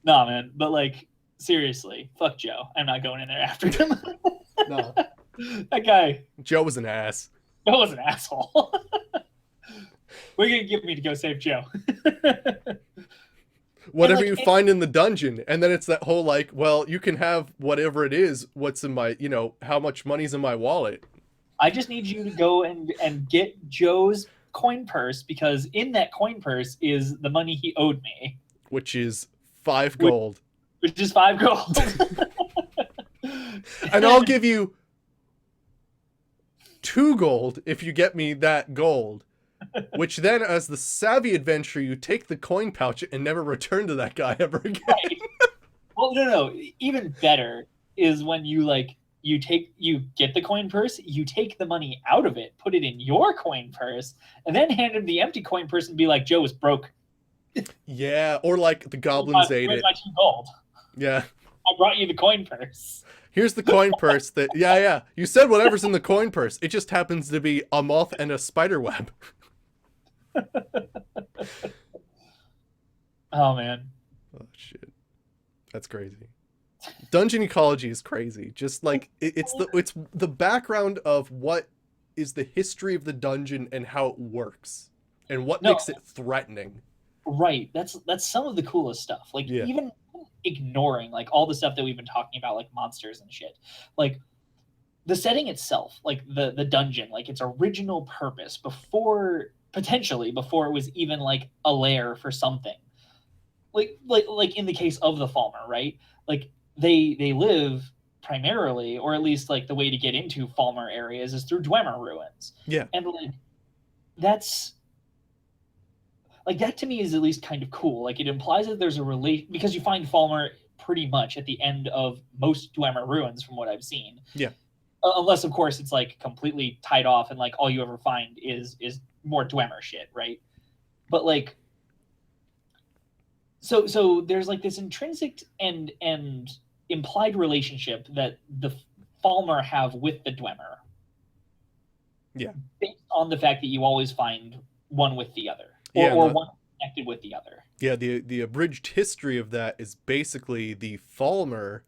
Nah, man. But like, seriously, fuck Joe. I'm not going in there after him. No, That guy. Joe was an ass. That was an asshole. What are you gonna give me to go save Joe? Whatever like, you find in the dungeon, and then it's that whole like, well, you can have whatever it is. What's in my, how much money's in my wallet? I just need you to go and get Joe's coin purse, because in that coin purse is the money he owed me, Which is 5 gold. which is 5 gold. And I'll give you 2 gold if you get me that gold. Which then, as the savvy adventurer, you take the coin pouch and never return to that guy ever again. Right. Well, no. Even better is when you get the coin purse, you take the money out of it, put it in your coin purse, and then hand him the empty coin purse and be like, Joe was broke. Yeah, or like the goblins ate Where's it. my 2 gold? Yeah. I brought you the coin purse. Here's the coin purse that, yeah. You said whatever's in the coin purse. It just happens to be a moth and a spider web. Oh, man. Oh, shit. That's crazy. Dungeon ecology is crazy. Just like, it's the background of what is the history of the dungeon and how it works. And what makes it threatening. Right. That's some of the coolest stuff. Like, even ignoring like all the stuff that we've been talking about, like monsters and shit, like the setting itself, like the dungeon, like its original purpose before it was even like a lair for something, like in the case of the Falmer, right? Like they live primarily, or at least like the way to get into Falmer areas is through Dwemer ruins. Yeah. And that's like, that to me is at least kind of cool. Like, it implies that there's a relation, because you find Falmer pretty much at the end of most Dwemer ruins from what I've seen. Yeah. Unless, of course, it's like completely tied off and like all you ever find is more Dwemer shit, right? But like, so there's like this intrinsic and implied relationship that the Falmer have with the Dwemer. Yeah. Based on the fact that you always find one with the other. Or one connected with the other. Yeah, the abridged history of that is basically the Falmer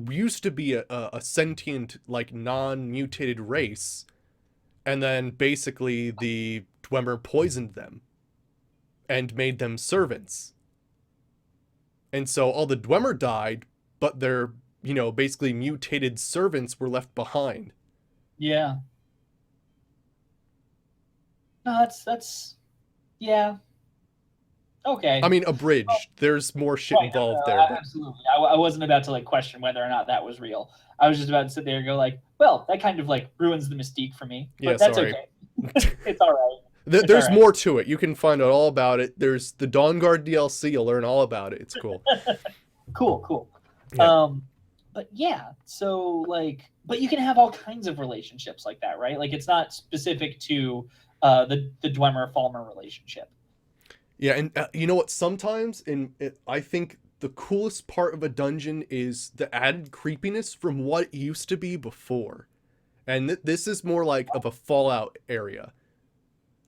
used to be a sentient, like, non-mutated race, and then basically the Dwemer poisoned them and made them servants. And so all the Dwemer died, but their, basically mutated servants were left behind. Yeah. No, that's yeah. Okay. I mean, abridged. There's more shit involved there. But... Absolutely. I wasn't about to like question whether or not that was real. I was just about to sit there and go like, well, that kind of like ruins the mystique for me. But that's sorry. Okay. It's all right. There's more to it. You can find out all about it. There's the Dawnguard DLC. You'll learn all about it. It's cool. Cool. Yeah. But yeah, so like, but you can have all kinds of relationships like that, right? Like, it's not specific to the Dwemer Falmer relationship. Yeah, and you know what? Sometimes I think the coolest part of a dungeon is the added creepiness from what it used to be before, and this is more like of a Fallout area,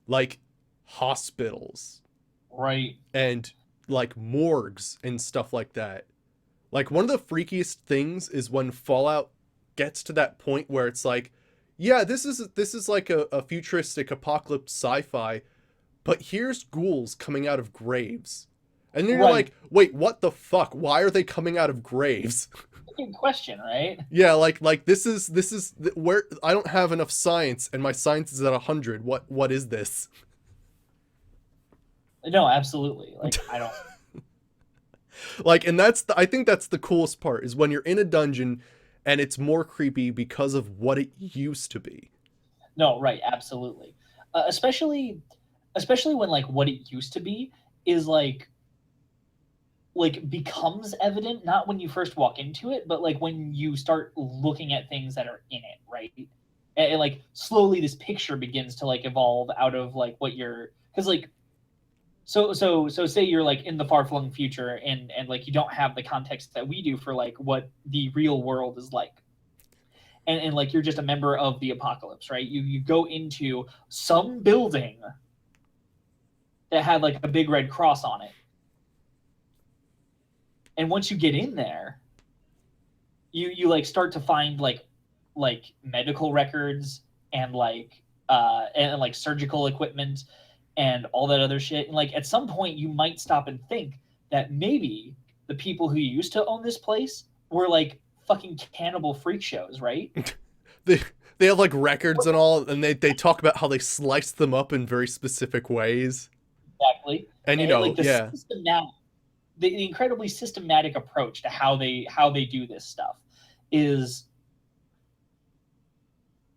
like hospitals, right? And like morgues and stuff like that. Like, one of the freakiest things is when Fallout gets to that point where it's like, yeah, this is like a futuristic apocalypse sci-fi, but here's ghouls coming out of graves. And then you're Right. like, wait, what the fuck? Why are they coming out of graves? Good question, right? Yeah, like this is where I don't have enough science, and my science is at 100. What is this? No, absolutely. Like I don't. Like, and I think that's the coolest part is when you're in a dungeon, and it's more creepy because of what it used to be. No, right, absolutely. Especially when like what it used to be is like becomes evident not when you first walk into it, but like when you start looking at things that are in it, right? And like slowly this picture begins to like evolve out of like what you're because like so say you're like in the far flung future and like you don't have the context that we do for like what the real world is like and like you're just a member of the apocalypse, right? You go into some building that had like a big red cross on it, and once you get in there, you like start to find like medical records and and like surgical equipment and all that other shit. And like at some point, you might stop and think that maybe the people who used to own this place were like fucking cannibal freak shows, right? They they have like records and all, and they talk about how they slice them up in very specific ways. Exactly. And And like the yeah, system now, the incredibly systematic approach to how they do this stuff is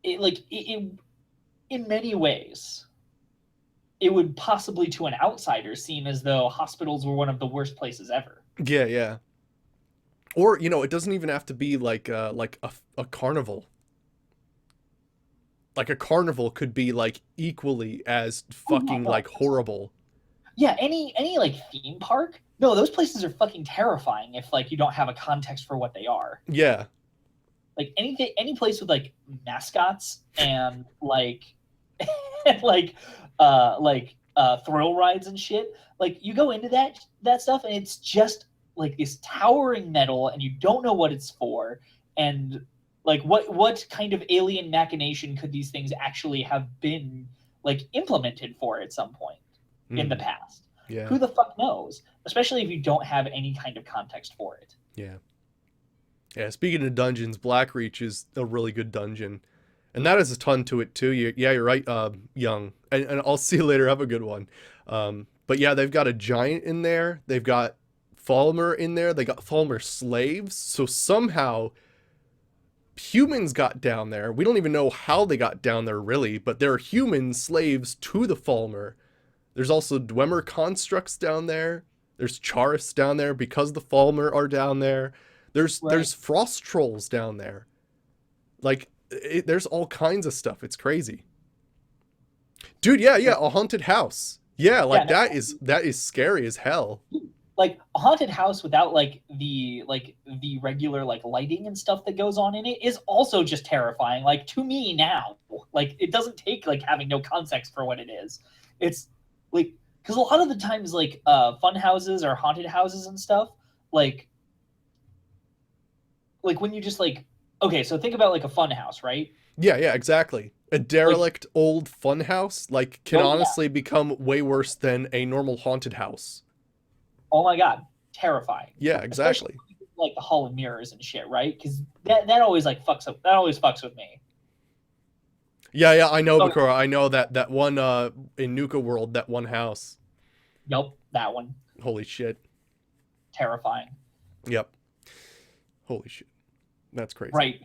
it in many ways it would possibly to an outsider seem as though hospitals were one of the worst places ever. yeah, yeah. Or it doesn't even have to be like a carnival. Like a carnival could be like equally as Oh yeah, fucking no. like horrible. Yeah, any like theme park? No, those places are fucking terrifying if like you don't have a context for what they are. Yeah. Like anything any place with like mascots and and thrill rides and shit. Like you go into that stuff and it's just like this towering metal and you don't know what it's for and like what kind of alien machination could these things actually have been like implemented for at some point in the Mm, past? yeah. Who the fuck knows? Especially if you don't have any kind of context for it. Yeah. Yeah, speaking of dungeons, Blackreach is a really good dungeon. And that has a ton to it too. Yeah, you're right, Young. And I'll see you later. Have a good one. But yeah, they've got a giant in there. They've got Falmer in there. They got Falmer slaves. So somehow humans got down there. We don't even know how they got down there really, but they're human slaves to the Falmer. There's also Dwemer constructs down there. There's Charis down there because the Falmer are down there. Right. There's frost trolls down there. Like there's all kinds of stuff. It's crazy. Dude, yeah, yeah, Like, a haunted house. Yeah, yeah, like no, that is scary as hell. like a haunted house without like the regular like lighting and stuff that goes on in it is also just terrifying. Like to me now, like it doesn't take like having no context for what it is. It's like because a lot of the times like fun houses or haunted houses and stuff like when you just like okay, so think about like a fun house, right? Yeah, yeah, exactly. A Like derelict old funhouse like can oh yeah, honestly become way worse than a normal haunted house. oh my god, terrifying. Yeah, Especially exactly. like the Hall of Mirrors and shit, right? Because that always like fucks up. That always fucks with me. Yeah, yeah, I know, Oh, Bakura. I know that one in Nuka World, that one house. yep, that one Holy shit. terrifying. Yep. Holy shit. That's crazy. Right.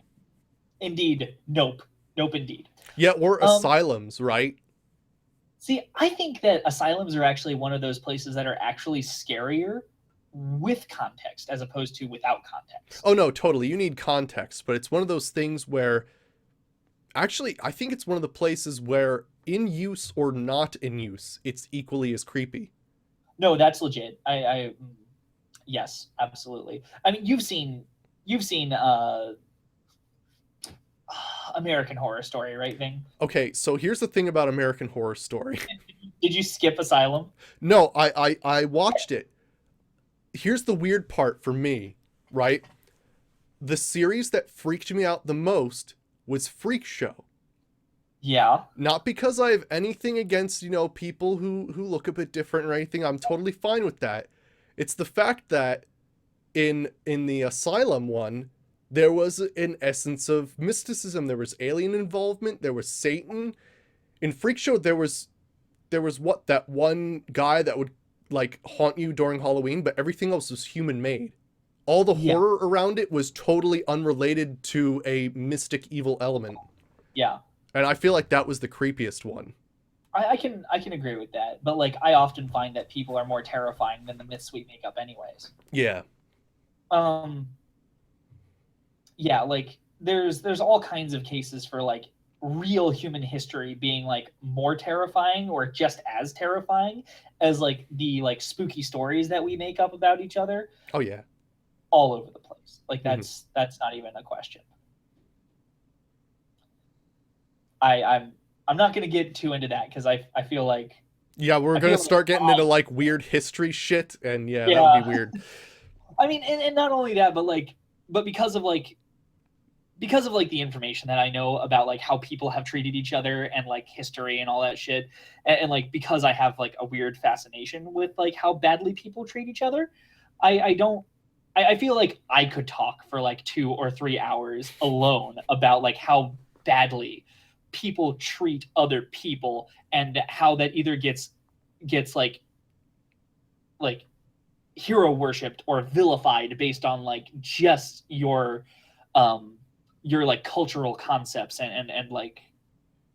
Indeed. Nope. Nope. Indeed. Yeah, or Um. asylums, right? See, I think that asylums are actually one of those places that are actually scarier with context as opposed to without context. Oh no, totally. You need context, but it's one of those things where actually I think it's one of the places where in use or not in use, it's equally as creepy. No, that's legit. Yes, absolutely. I mean, you've seen American Horror Story, right, Ving? Okay, so here's the thing about American Horror Story. Did you skip Asylum? No, I watched it. Here's the weird part for me, right? The series that freaked me out the most was Freak Show. Yeah. Not because I have anything against, people who look a bit different or anything. I'm totally fine with that. It's the fact that in the asylum one, there was an essence of mysticism. There was alien involvement. There was Satan. In Freak Show, there was what, that one guy that would like haunt you during Halloween, but everything else was human made. All the Yeah, horror around it was totally unrelated to a mystic evil element. yeah. And I feel like that was the creepiest one. I can agree with that, but like I often find that people are more terrifying than the myths we make up, anyways. Yeah. Um, yeah, like there's all kinds of cases for like real human history being like more terrifying or just as terrifying as like the like spooky stories that we make up about each other Oh yeah. all over the place. Like Mhm. that's not even a question. I'm not gonna get too into that because I feel like Yeah, we're I gonna feel like start getting into like weird history shit, and yeah, that would be yeah. weird. I mean, and not only that, but like, but because of like the information that I know about like how people have treated each other and like history and all that shit, and like because I have like a weird fascination with like how badly people treat each other, I don't. I feel like I could talk for like 2 or 3 hours alone about like how badly people treat other people and how that either gets like hero worshipped or vilified based on like just um your like cultural concepts and like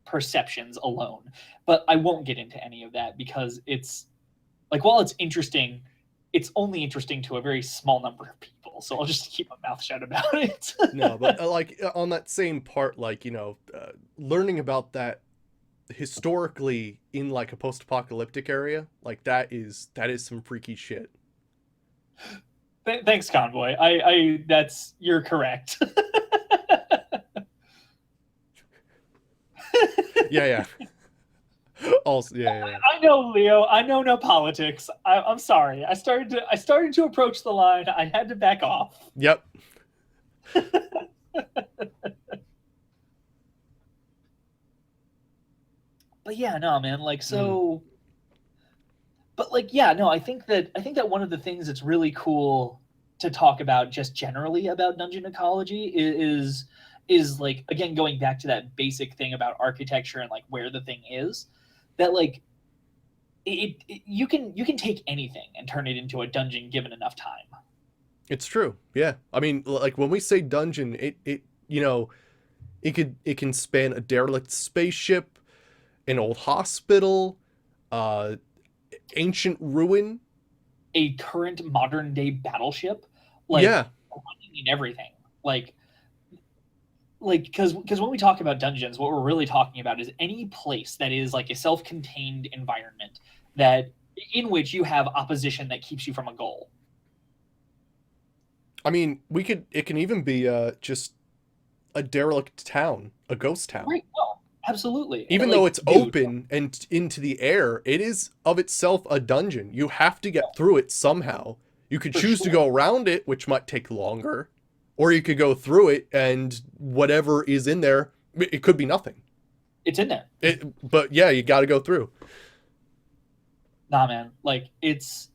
perceptions alone. But I won't get into any of that because it's like while it's interesting, it's only interesting to a very small number of people, so I'll just keep my mouth shut about it. No, but like on that same part, like learning about that historically in like a post-apocalyptic area, like that is some freaky shit. Thanks, Convoy. I that's you're correct. Yeah, yeah. Also, yeah, yeah, yeah. I know, Leo. I know no politics. I'm sorry. I started to approach the line. I had to back off. Yep. But yeah, no, man. Like Mm. so. But like, yeah, no. I think that one of the things that's really cool to talk about, just generally about dungeon ecology, is like again going back to that basic thing about architecture and like where the thing is. That like you can take anything and turn it into a dungeon given enough time. It's true. Yeah. I mean, like when we say dungeon, it can span a derelict spaceship, an old hospital, uh ancient ruin. A current modern day battleship, like Yeah. running and everything. Like because when we talk about dungeons, what we're really talking about is any place that is like a self-contained environment that in which you have opposition that keeps you from a goal. I mean, it can even be just a derelict town, a ghost town. Right. No, absolutely. Even though Like, it's dude, open and into the air, it is of itself a dungeon. You have to get through it somehow. You could for choose to sure. go around it, which might take longer, or you could go through it and whatever is in there, it could be nothing. It's in there. But yeah, you got to go through. Nah, man. Like it's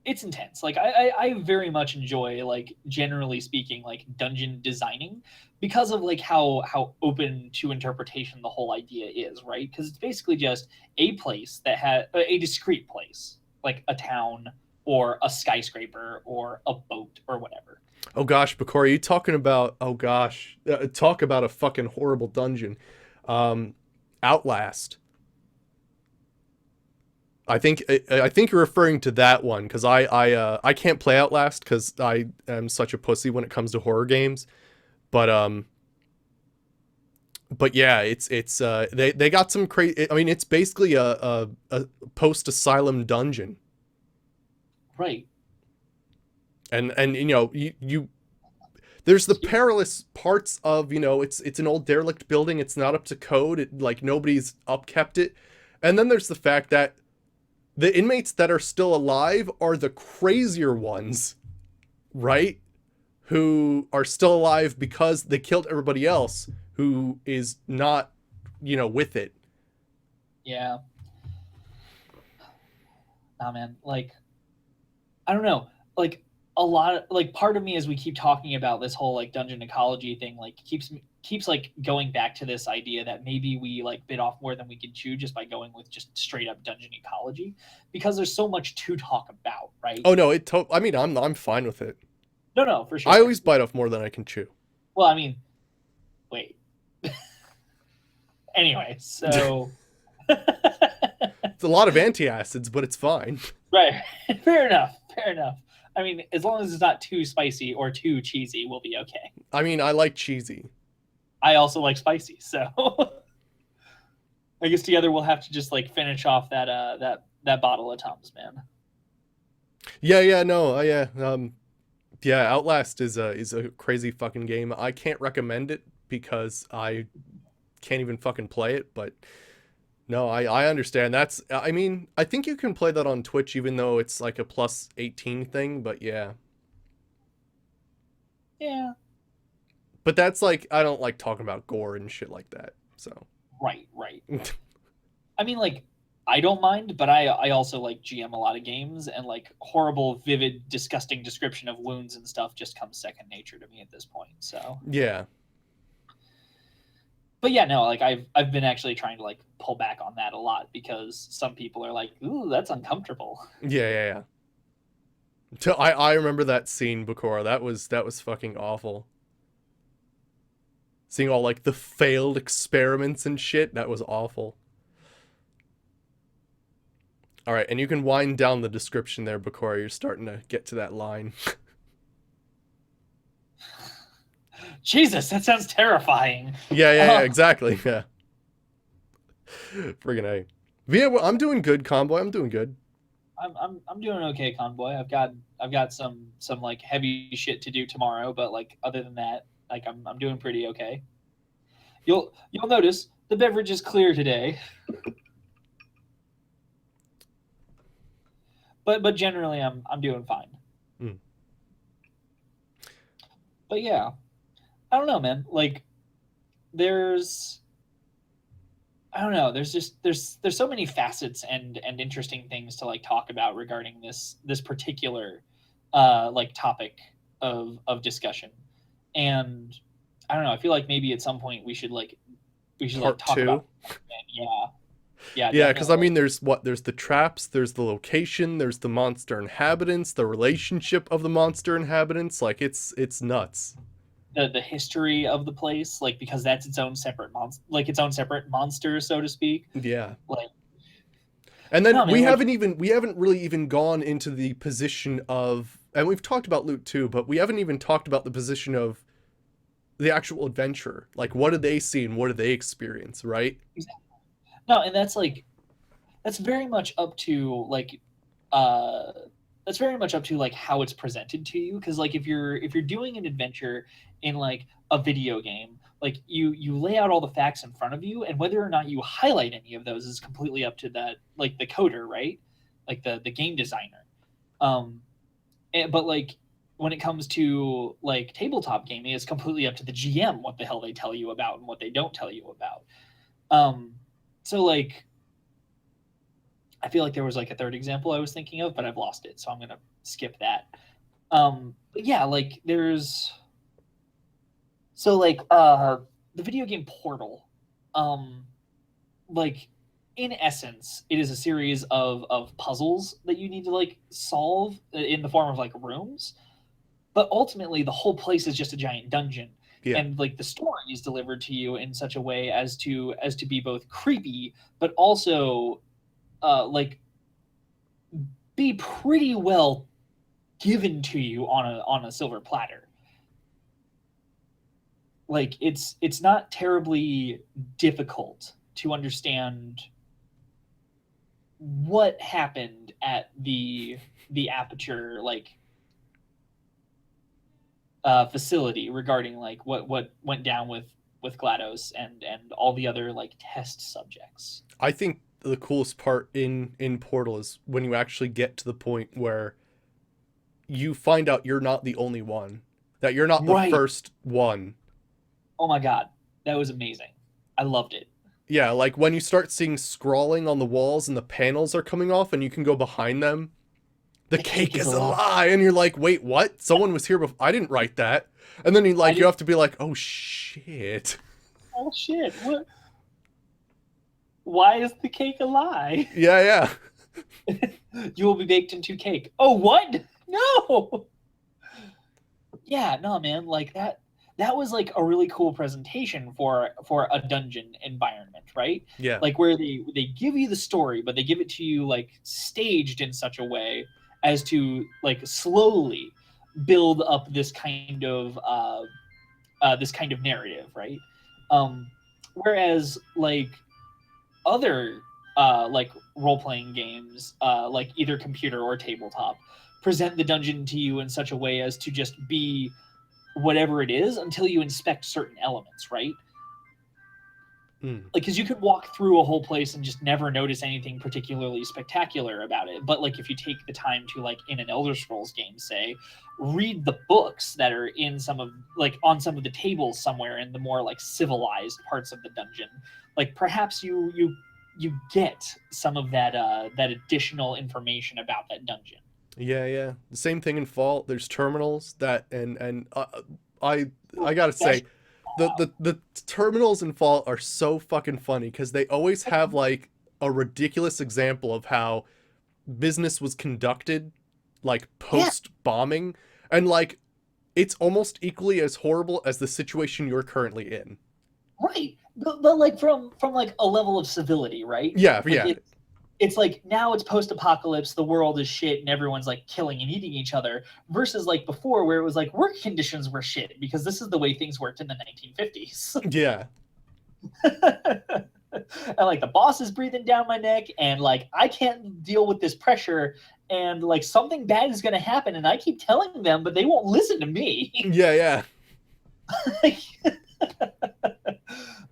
intense. Like I very much enjoy like generally speaking like dungeon designing because of like how open to interpretation the whole idea is, right? Because it's basically just a place that had a discrete place, like a town or a skyscraper or a boat or whatever. Oh gosh, Bakori, you talking about? Oh gosh, talk about a fucking horrible dungeon. Um, Outlast. I think you're referring to that one because I can't play Outlast because I am such a pussy when it comes to horror games. But yeah, they got some crazy. I mean, it's basically a post asylum dungeon, Right. and you there's the perilous parts of it's an old derelict building. It's not up to code. Like nobody's upkept it, and then there's the fact that the inmates that are still alive are the crazier ones, right? Who are still alive because they killed everybody else who is not, with it. Yeah. Nah, man. Like I don't know, like a lot of like part of me as we keep talking about this whole like dungeon ecology thing like keeps like going back to this idea that maybe we like bit off more than we can chew just by going with just straight up dungeon ecology because there's so much to talk about, right? Oh no, I mean, I'm fine with it. No, no, for I sure. always bite off more than I can chew. Well, I mean, wait. Anyway, so It's a lot of antacids, but it's fine. right, fair enough, fair enough. I mean, as long as it's not too spicy or too cheesy, we'll be okay. I mean, I like cheesy. I also like spicy, so I guess together we'll have to just like finish off that bottle of Tums, man. Yeah, yeah, no, yeah, yeah. Outlast is a crazy fucking game. I can't recommend it because I can't even fucking play it. But no, I understand. I mean, I think you can play that on Twitch, even though it's like a plus 18 thing. But yeah, Yeah, but that's like I don't like talking about gore and shit like that. So right, right. I mean, like, I don't mind, but I also like GM a lot of games, and like horrible, vivid, disgusting description of wounds and stuff just comes second nature to me at this point. So, yeah, but yeah, no, like I've been actually trying to like pull back on that a lot because some people are like, "Ooh, that's uncomfortable." yeah, yeah, yeah. I remember that scene, Bakura. That was fucking awful. Seeing all like the failed experiments and shit. That was awful. All right, and you can wind down the description there, Bakura. You're starting to get to that line. Jesus, that sounds terrifying. Yeah, yeah, yeah, Uh, exactly. Yeah. Friggin' A. Yeah, well, I'm doing good, Convoy. I'm doing good. I'm doing okay, Convoy. I've got some like heavy shit to do tomorrow, but like other than that, like I'm doing pretty okay. You'll notice the beverage is clear today, but generally I'm doing fine. Mm. But yeah, I don't know, man. Like there's I don't know. There's just there's so many facets and interesting things to like talk about regarding this particular like topic of discussion. And I don't know. I feel like maybe at some point we should like Part talk two. about yeah, yeah, Yeah, because I definitely. mean, there's the traps, there's the location, there's the monster inhabitants, the relationship of the monster inhabitants. Like it's nuts. The history of the place, like because that's its own separate like its own separate monster, so to speak. Yeah. Like And then no man, like we haven't really even gone into the position of, and we've talked about loot too, but we haven't even talked about the position of the actual adventurer. Like, what did they see and what did they experience, right? no, and that's like that's very much up to like uh that's very much up to like how it's presented to you because like if you're doing an adventure in like a video game like you lay out all the facts in front of you and whether or not you highlight any of those is completely up to that like the coder, right? Like the game designer. um but like when it comes to like tabletop gaming it's completely up to the GM what the hell they tell you about and what they don't tell you about. So like I feel like there was like a third example I was thinking of, but I've lost it, so I'm gonna skip that. But yeah, like there's so like the video game Portal, um, like in essence, it is a series of puzzles that you need to like solve in the form of like rooms, but ultimately the whole place is just a giant dungeon. Yeah. And like the story is delivered to you in such a way as to be both creepy but also like be pretty well given to you on a silver platter. Like it's not terribly difficult to understand what happened at the aperture like facility regarding like what went down with GLaDOS and all the other like test subjects. I think the coolest part in Portal is when you actually get to the point where you find out you're not the only one, that you're not the Right. first one. Oh my god, that was amazing. I loved it. Yeah, like when you start seeing scrawling on the walls and the panels are coming off and you can go behind them. the cake is a lie. And you're like, wait, what? Someone was here before. I didn't write that. And then you have to be like, oh shit. Oh shit! What? Why is the cake a lie? Yeah. You will be baked into cake. Oh, what? No. Yeah, no, man. Like that was like a really cool presentation for a dungeon environment, right? Yeah. Like where they give you the story, but they give it to you like staged in such a way as to like slowly build up this kind of narrative, right? Whereas like other like role-playing games, like either computer or tabletop, present the dungeon to you in such a way as to just be whatever it is until you inspect certain elements, right? Like, because you could walk through a whole place and just never notice anything particularly spectacular about it. But like, if you take the time to, like, in an Elder Scrolls game, say, read the books that are in some of, like, on some of the tables somewhere in the more like civilized parts of the dungeon, like perhaps you get some of that that additional information about that dungeon. Yeah. The same thing in Fallout. There's terminals that, and I gotta say, the terminals in Fallout are so fucking funny because they always have like a ridiculous example of how business was conducted, like post bombing, and like it's almost equally as horrible as the situation you're currently in. Right, but like from like a level of civility, right? Yeah, like it's like now it's post-apocalypse, the world is shit, and everyone's like killing and eating each other, versus like before where it was like work conditions were shit because this is the way things worked in the 1950s. Yeah. And like the boss is breathing down my neck, and like I can't deal with this pressure, and like something bad is going to happen, and I keep telling them, but they won't listen to me. Yeah.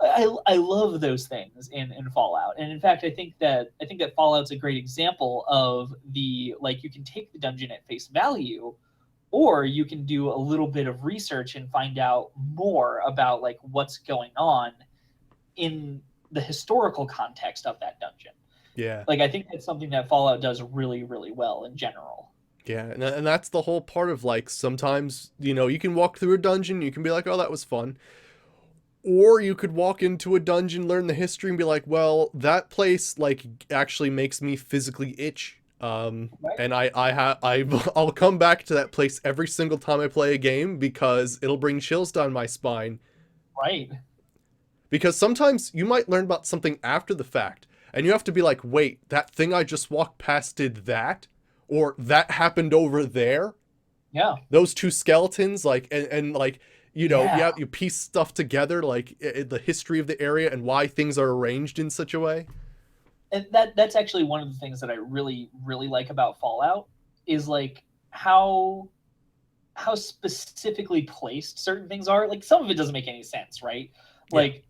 I love those things in Fallout, and in fact, I think that Fallout's a great example of the, like, you can take the dungeon at face value, or you can do a little bit of research and find out more about like what's going on in the historical context of that dungeon. Yeah. Like I think that's something that Fallout does really, really well in general. Yeah, and that's the whole part of like sometimes, you can walk through a dungeon, you can be like, oh, that was fun. Or you could walk into a dungeon, learn the history, and be like, well, that place like actually makes me physically itch. Right. And I'll come back to that place every single time I play a game because it'll bring chills down my spine. Right. Because sometimes you might learn about something after the fact, and you have to be like, wait, that thing I just walked past did that? Or that happened over there? Yeah. Those two skeletons, like, and like, you piece stuff together, like the history of the area and why things are arranged in such a way. And that's actually one of the things that I really, really like about Fallout is like how specifically placed certain things are. Like some of it doesn't make any sense, right? Like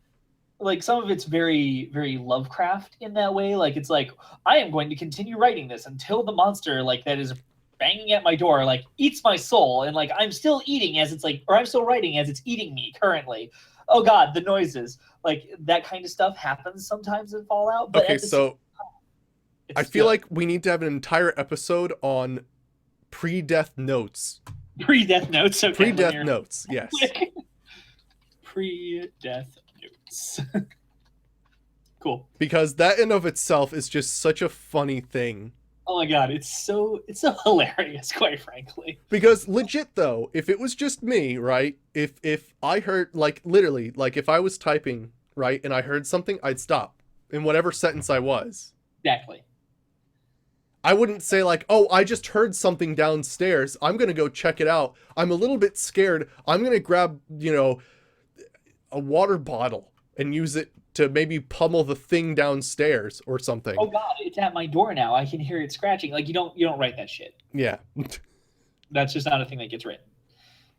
some of it's very, very Lovecraft in that way. Like it's like, I am going to continue writing this until the monster like that is banging at my door like eats my soul, and like I'm still eating as it's like, or I'm still writing as it's eating me currently. Oh god, the noises, like that kind of stuff happens sometimes in Fallout. But okay, so I feel like we need to have an entire episode on pre-death notes. Pre-death notes. Okay, pre-death notes. Yes. Pre-death notes. Cool. Because that in of itself is just such a funny thing. Oh my god, it's so hilarious, quite frankly. Because legit though, if it was just me, right? If I heard, like, literally, like if I was typing, right, and I heard something, I'd stop in whatever sentence I was. Exactly. I wouldn't say like, oh, I just heard something downstairs, I'm gonna go check it out. I'm a little bit scared. I'm gonna grab, a water bottle and use it to maybe pummel the thing downstairs or something. Oh god, it's at my door now. I can hear it scratching. Like you don't write that shit. Yeah. That's just not a thing that gets written.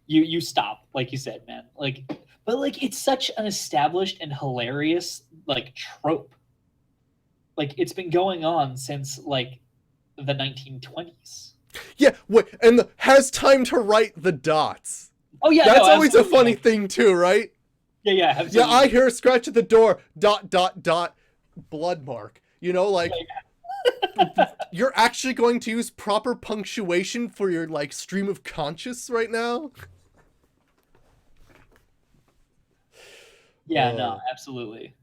You stop, like you said, man. Like, but like it's such an established and hilarious like trope. Like it's been going on since like the 1920s. Yeah, and has time to write the dots. Oh yeah, that's always a funny thing too, right? Yeah, absolutely. Yeah, I hear a scratch at the door, ... blood mark. Like, You're actually going to use proper punctuation for your like stream of conscious right now? Yeah, no, absolutely.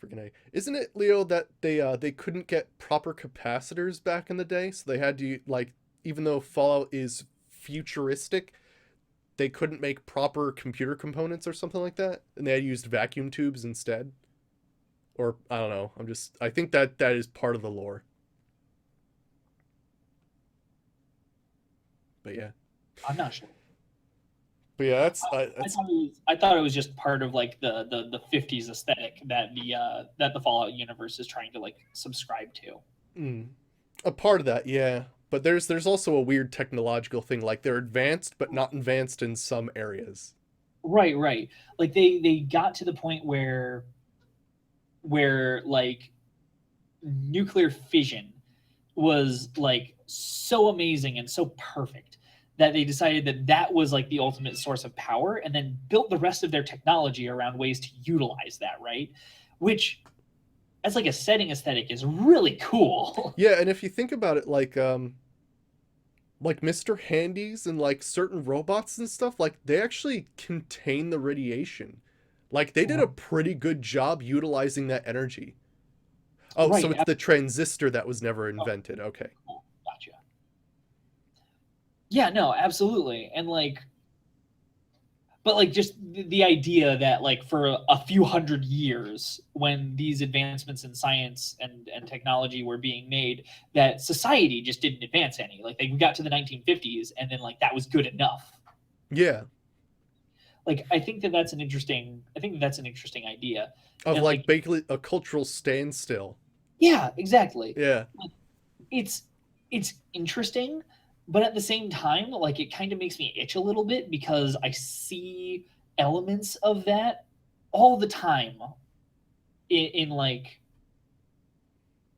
Freaking A. Isn't it, Leo, that they couldn't get proper capacitors back in the day, so they had to like, even though Fallout is futuristic, they couldn't make proper computer components or something like that, and they had used vacuum tubes instead. Or I don't know. I think that that is part of the lore. But yeah. I'm not sure. But yeah, I that's thought it was, I thought it was just part of like the 50s aesthetic that the Fallout universe is trying to like subscribe to. mm, a part of that, yeah. But there's also a weird technological thing, like they're advanced but not advanced in some areas. Right, right. Like they got to the point where like nuclear fission was like so amazing and so perfect that they decided that that was like the ultimate source of power, and then built the rest of their technology around ways to utilize that, right? Which, as like a setting aesthetic, is really cool. Yeah, and if you think about it, like Mr. Handies and like certain robots and stuff, like they actually contain the radiation. Like they did a pretty good job utilizing that energy. Oh, so Right. it's the transistor that was never Oh, invented. Okay. cool. Gotcha. Yeah, no, absolutely. And like, but like just the idea that like for a few hundred years when these advancements in science and technology were being made, that society just didn't advance any. Like they got to the 1950s and then like that was good enough. Yeah. Like I think that's an interesting idea. Of And like like, basically a cultural standstill. yeah, exactly. Yeah. it's it's interesting, but at the same time, like it kind of makes me itch a little bit because I see elements of that all the time in like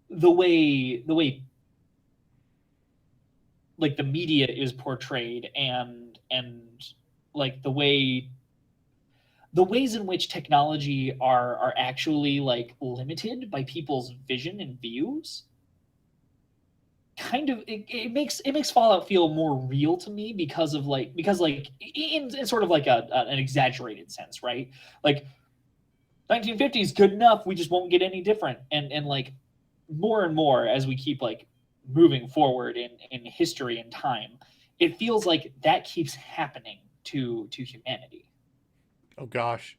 the way like the media is portrayed, and like the ways in which technology are actually like limited by people's vision and views. Kind of it makes Fallout feel more real to me because in sort of like an exaggerated sense, right? Like 1950s good enough, we just won't get any different. And like more and more as we keep like moving forward in history and time, it feels like that keeps happening to humanity. Oh gosh.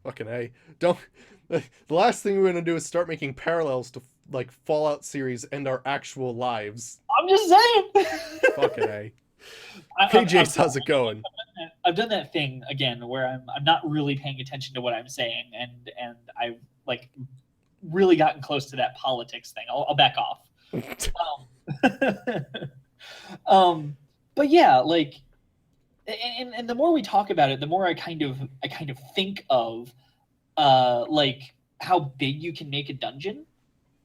Fucking A. Don't. The last thing we're gonna do is start making parallels to like Fallout series and our actual lives. I'm just saying. Fucking A. I've KJ's, how's it going? I've done that thing again where I'm not really paying attention to what I'm saying, and I've like really gotten close to that politics thing. I'll back off. Um, but yeah, like, and the more we talk about it, the more I kind of think of like how big you can make a dungeon,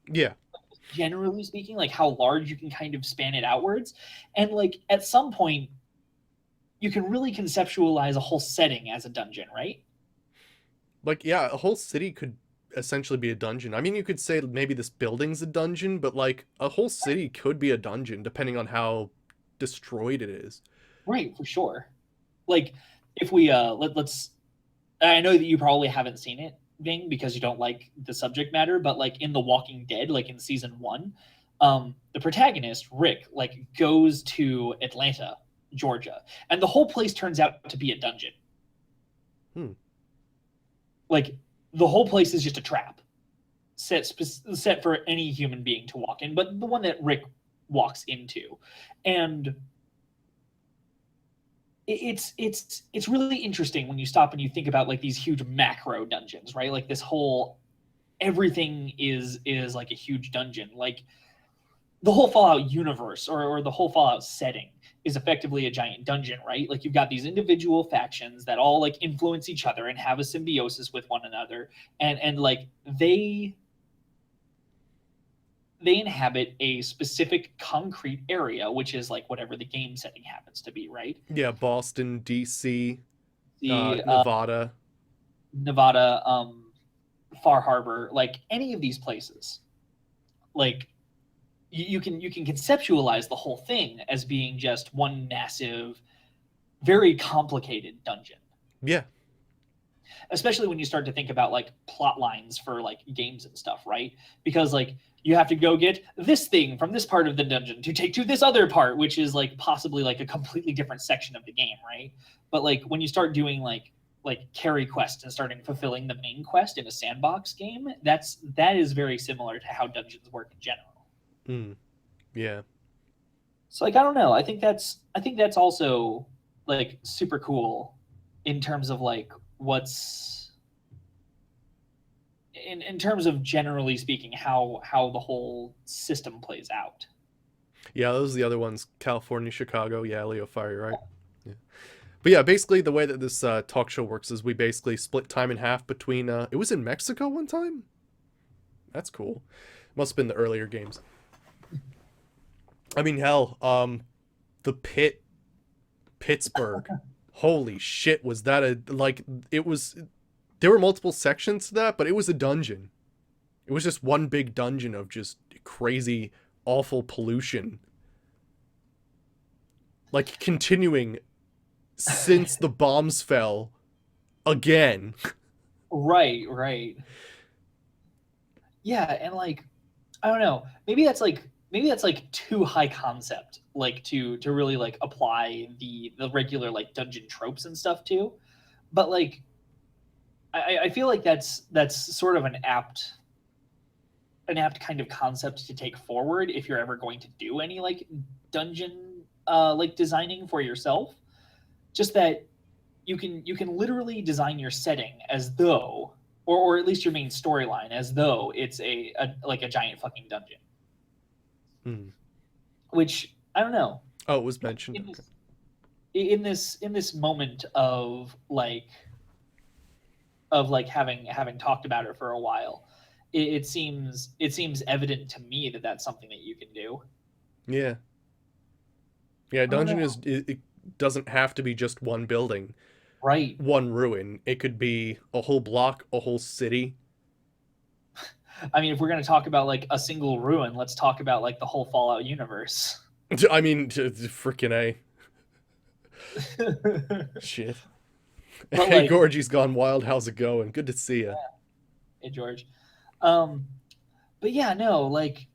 Yeah. generally speaking, like how large you can kind of span it outwards, and like at some point you can really conceptualize a whole setting as a dungeon, right? Like, yeah, a whole city could essentially be a dungeon. I mean, you could say maybe this building's a dungeon, but like a whole city could be a dungeon depending on how destroyed it is. Right, for sure. Like if we let's I know that you probably haven't seen it, Ving, because you don't like the subject matter, but like in The Walking Dead, like in season 1, the protagonist, Rick, like goes to Atlanta, Georgia, and the whole place turns out to be a dungeon. Hmm. Like the whole place is just a trap set for any human being to walk in, but the one that Rick walks into. And it's really interesting when you stop and you think about like these huge macro dungeons, right? Like this whole everything is like a huge dungeon. Like the whole Fallout universe, or the whole Fallout setting is effectively a giant dungeon, right? Like you've got these individual factions that all like influence each other and have a symbiosis with one another, and like they inhabit a specific concrete area, which is like whatever the game setting happens to be, right? Yeah, Boston, DC, The Nevada. Nevada, Far Harbor, like any of these places, like you can conceptualize the whole thing as being just one massive, very complicated dungeon. Yeah. Especially when you start to think about like plot lines for like games and stuff, right? Because like you have to go get this thing from this part of the dungeon to take to this other part, which is like possibly like a completely different section of the game, right? But like when you start doing like carry quests and starting fulfilling the main quest in a sandbox game, that is very similar to how dungeons work in general. Mm. Yeah. So like I don't know. I think that's also like super cool in terms of like what's in terms of generally speaking how the whole system plays out. Yeah, those are the other ones. California, Chicago. Yeah, Leo Fire, right? Yeah. But yeah, basically the way that this talk show works is we basically split time in half between. It was in Mexico one time. That's cool. Must have been the earlier games. I mean, hell, the pit, Pittsburgh. Holy shit, was that a like? It was. There were multiple sections to that, but it was a dungeon. It was just one big dungeon of just crazy, awful pollution. Like continuing since the bombs fell again. Right, right. Yeah, and like I don't know. Maybe that's like too high concept, like to really like apply the regular like dungeon tropes and stuff to. But like I feel like that's sort of an apt kind of concept to take forward if you're ever going to do any like dungeon like designing for yourself. Just that you can literally design your setting as though, or at least your main storyline as though it's a like a giant fucking dungeon. Hmm. Which I don't know. Oh, it was mentioned. In Okay. this in this moment of like having talked about it for a while, it seems evident to me that that's something that you can do. Yeah. Yeah, I don't dungeon know. is it doesn't have to be just one building, Right. one ruin. It could be a whole block, a whole city. I mean, if we're going to talk about like a single ruin, let's talk about like the whole Fallout universe. I mean, freaking A. But Shit. Hey, like, Gorgie's gone wild. How's it going? Good to see you. hey George. Um, but yeah, no, like,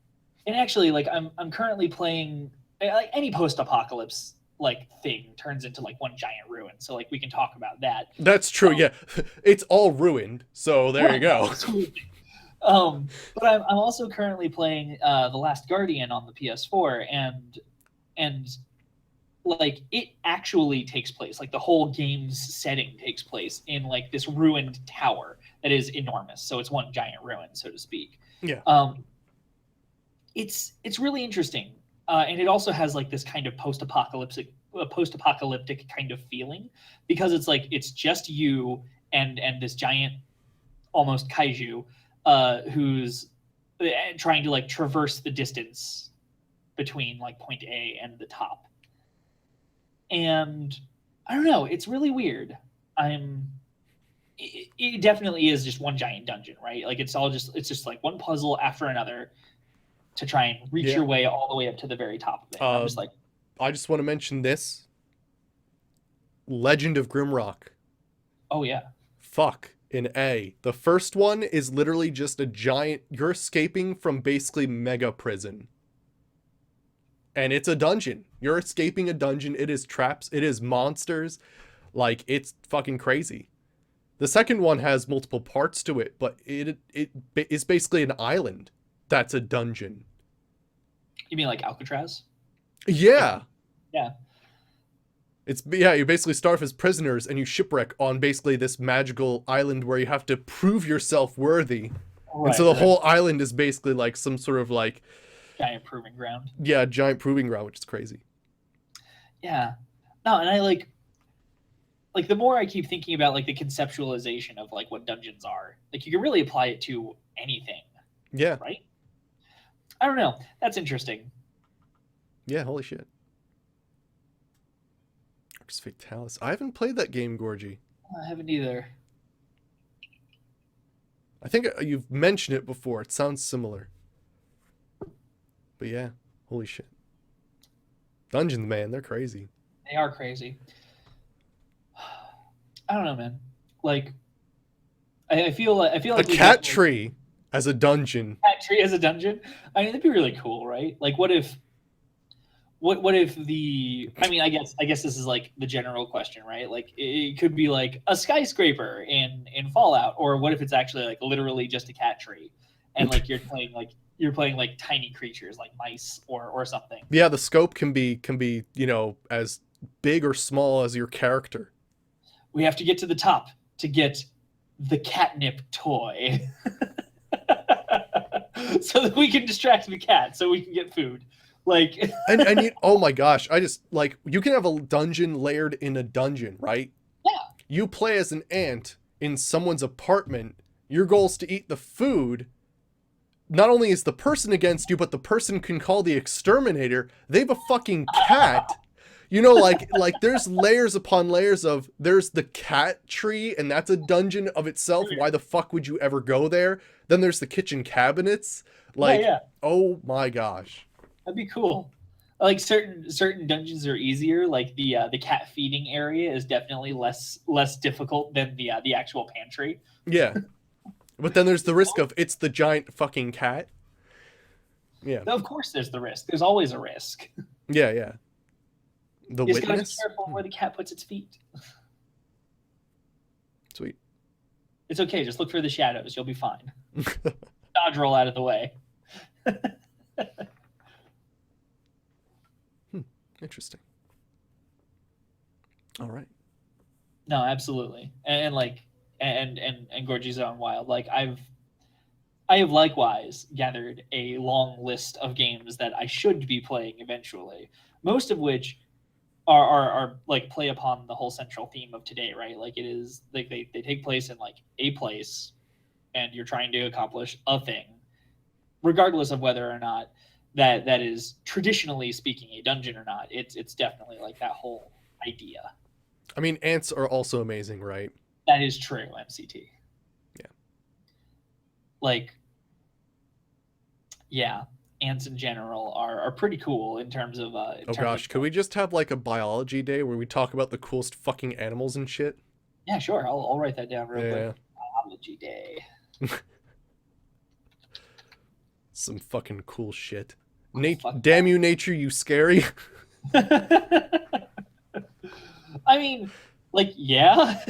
and actually, like, I'm currently playing like any post-apocalypse like thing turns into like one giant ruin. So like we can talk about that. That's true. Um, Yeah, it's all ruined. So there you right, go. absolutely. But I'm also currently playing The Last Guardian on the PS4, and like it actually takes place, like the whole game's setting takes place in like this ruined tower that is enormous. So it's one giant ruin, so to speak. Yeah. Um, it's really interesting, and it also has like this kind of post-apocalyptic kind of feeling because it's like it's just you and this giant almost kaiju who's trying to like traverse the distance between like point A and the top. And I don't know, it's really weird. I'm it definitely is just one giant dungeon, right? Like it's just like one puzzle after another to try and reach Yeah. your way all the way up to the very top of it. And I'm Uh, just like, I just want to mention this Legend of Grimrock. oh yeah, Fuck. In A. The first one is literally just a giant. You're escaping from basically mega prison. And it's a dungeon. You're escaping a dungeon. It is traps. It is monsters. Like, it's fucking crazy. The second one has multiple parts to it, but it is basically an island that's a dungeon. you mean like Alcatraz? Like, Yeah. yeah, It's yeah, you basically start off as prisoners and you shipwreck on basically this magical island where you have to prove yourself worthy. And so right, the right. whole island is basically like some sort of like Giant proving ground. yeah, giant proving ground, which is crazy. Yeah, no, and I like the more I keep thinking about like the conceptualization of like what dungeons are, like you can really apply it to anything, Yeah. right? I don't know. That's interesting. Yeah, holy shit. Arcus Fatalis. I haven't played that game, Gorgie. I haven't either. I think you've mentioned it before. It sounds similar. But yeah, holy shit. Dungeons, man, they're crazy. They are crazy. I don't know, man. Like I feel A like we cat definitely tree as a dungeon. cat tree as a dungeon. I mean, that'd be really cool, right? Like, what if the I guess this is like the general question, right? Like it could be like a skyscraper in Fallout, or what if it's actually like literally just a cat tree, and like you're playing like tiny creatures like mice or something. Yeah, the scope can be, as big or small as your character. We have to get to the top to get the catnip toy. So that we can distract the cat so we can get food. Like And oh my gosh, I just like you can have a dungeon layered in a dungeon, right? yeah. You play as an ant in someone's apartment. Your goal is to eat the food. Not only is the person against you, but the person can call the exterminator. They have a fucking cat. Like there's layers upon layers of there's the cat tree, and that's a dungeon of itself. Why the fuck would you ever go there? Then there's the kitchen cabinets. Yeah, Like, yeah. oh my gosh. That'd be cool. Like certain dungeons are easier. Like the cat feeding area is definitely less difficult than the actual pantry. Yeah. But then there's the risk of it's the giant fucking cat. Yeah. Of course, there's the risk. There's always a risk. Yeah, yeah. The You just gotta be witness? careful where the cat puts its feet. Sweet. It's okay. Just look for the shadows. You'll be fine. Dodge roll out of the way. Interesting. All right. No, absolutely. And like and Gorgy's on Wild. Like I have likewise gathered a long list of games that I should be playing eventually. Most of which are like play upon the whole central theme of today, right? Like it is like they take place in like a place and you're trying to accomplish a thing, regardless of whether or not that is traditionally speaking a dungeon or not. It's definitely like that whole idea. I mean, ants are also amazing, right? That is true, MCT. Yeah. Like, yeah, ants in general are pretty cool in terms of Oh gosh, could we just have like a biology day where we talk about the coolest fucking animals and shit? Yeah, sure. I'll write that down real Yeah. quick. Biology day. Some fucking cool shit. Fuck Damn you, nature, you scary. I mean, like, yeah.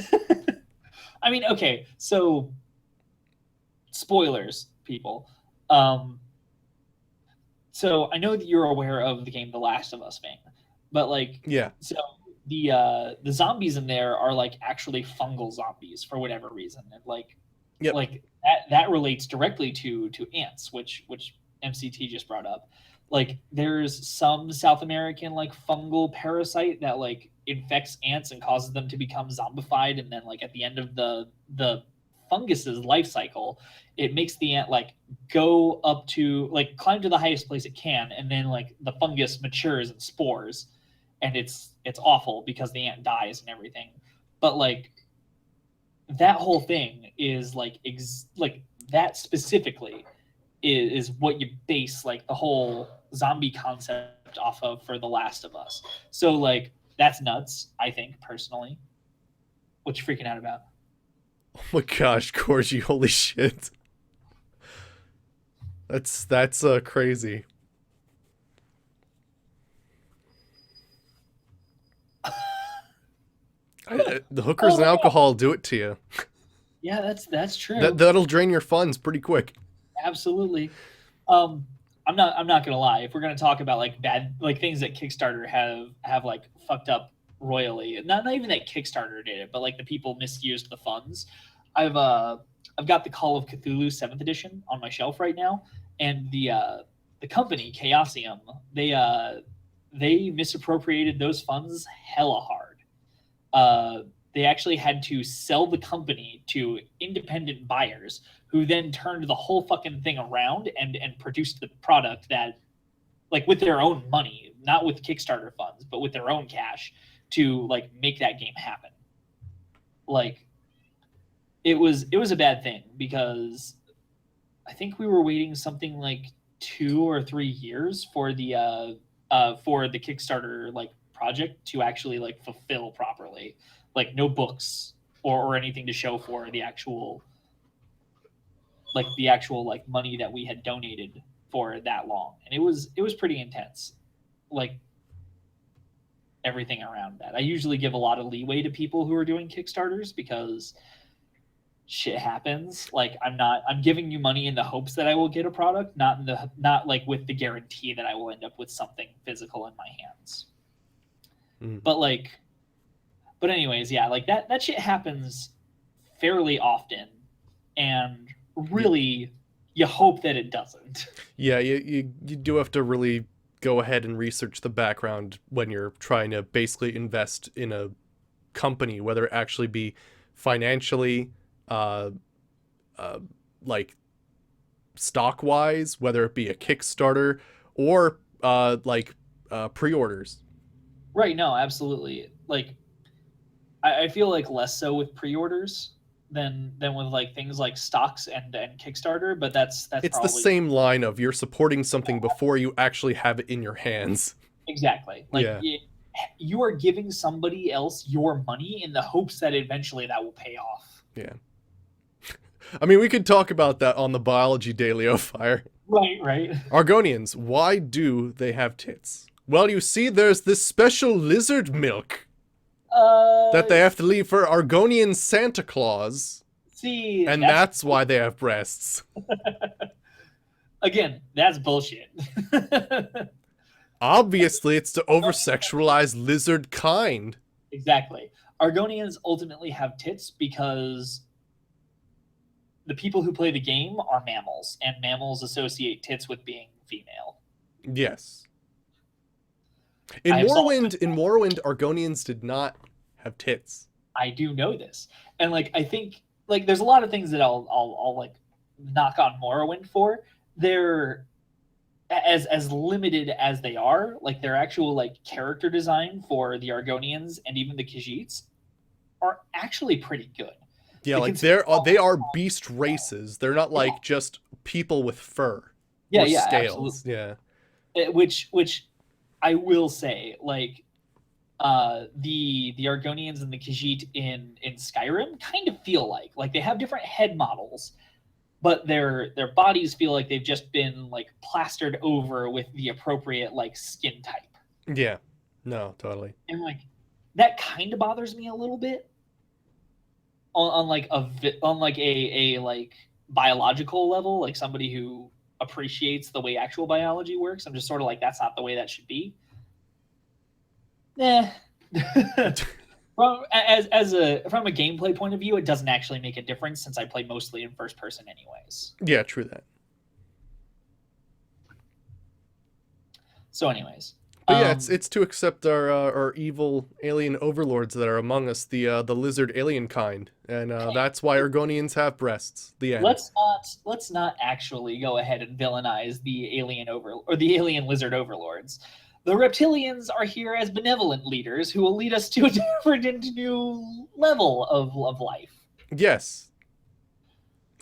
I mean, okay, so spoilers, people. So I know that you're aware of the game The Last of Us, man, but like, Yeah. so the zombies in there are like actually fungal zombies for whatever reason, and Yep. like that relates directly to ants, which MCT just brought up. Like there's some South American like fungal parasite that like infects ants and causes them to become zombified, and then like at the end of the fungus's life cycle, it makes the ant like go up to like climb to the highest place it can, and then like the fungus matures and spores, and it's awful because the ant dies and everything. But like that whole thing is like like that specifically is what you base like the whole zombie concept off of for The Last of Us. So like that's nuts, I think personally. What you freaking out about? Oh my gosh, Corgi, holy shit. That's crazy. The hookers and alcohol do it to you. Yeah, that's true. That'll drain your funds pretty quick. Absolutely. I'm not gonna lie. If we're gonna talk about like bad like things that Kickstarter have like fucked up royally, not even that Kickstarter did it, but like the people misused the funds. I've got the Call of Cthulhu 7th edition on my shelf right now, and the company Chaosium, they misappropriated those funds hella hard. They actually had to sell the company to independent buyers who then turned the whole fucking thing around and produced the product that like with their own money, not with Kickstarter funds, but with their own cash to like make that game happen. Like it was a bad thing because I think we were waiting something like 2 or 3 years for the Kickstarter like project to actually like fulfill properly. Like no books or anything to show for the actual like money that we had donated for that long. And it was pretty intense. Like everything around that. I usually give a lot of leeway to people who are doing Kickstarters because shit happens. Like I'm giving you money in the hopes that I will get a product, not like with the guarantee that I will end up with something physical in my hands. Mm. But like but anyways, yeah, like that shit happens fairly often and really you hope that it doesn't. Yeah, you do have to really go ahead and research the background when you're trying to basically invest in a company, whether it actually be financially, uh, uh, like stock wise, whether it be a Kickstarter or pre-orders. Right, no, absolutely. Like I feel like less so with pre-orders than with like things like stocks and Kickstarter, but that's It's the probably same line of you're supporting something before you actually have it in your hands. exactly like Yeah. you are giving somebody else your money in the hopes that eventually that will pay off. Yeah. I mean, we could talk about that on the Biology Daily O Fire. Right, right. Argonians, why do they have tits? Well, you see, there's this special lizard milk that they have to leave for Argonian Santa Claus, see, and that's why they have breasts. again, that's bullshit. Obviously, it's to over-sexualize lizard kind. Exactly. Argonians ultimately have tits because the people who play the game are mammals, and mammals associate tits with being female. Yes. In Morrowind, Argonians did not have tits. I do know this, and like I think like there's a lot of things that I'll like knock on Morrowind for. They're as limited as they are, like their actual like character design for the Argonians and even the Khajiits are actually pretty good. Yeah, like they are beast races. They're not like just people with fur yeah, or yeah, scales. absolutely. Yeah. Which I will say, like the Argonians and the Khajiit in Skyrim kind of feel like they have different head models, but their bodies feel like they've just been like plastered over with the appropriate like skin type. Yeah. No, totally. And like that kind of bothers me a little bit on like a like biological level, like somebody who appreciates the way actual biology works. I'm just sort of like that's not the way that should be. From a gameplay point of view, it doesn't actually make a difference since I play mostly in first person anyways. Yeah, true that. So anyways. But yeah, it's to accept our evil alien overlords that are among us, the lizard alien kind, and that's why Argonians have breasts. The end. Let's not actually go ahead and villainize the alien lizard overlords. The reptilians are here as benevolent leaders who will lead us to a different new level of life. Yes.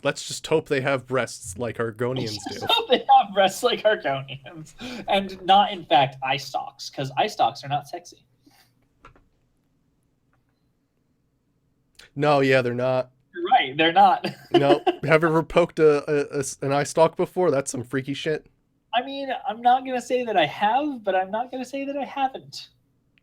Let's just hope they have breasts like Argonians do. Hope they have breasts like Argonians, and not in fact eye stalks, because eye stalks are not sexy. No, yeah, they're not. You're right, they're not. No, have you ever poked an eye stalk before? That's some freaky shit. I mean, I'm not gonna say that I have, but I'm not gonna say that I haven't.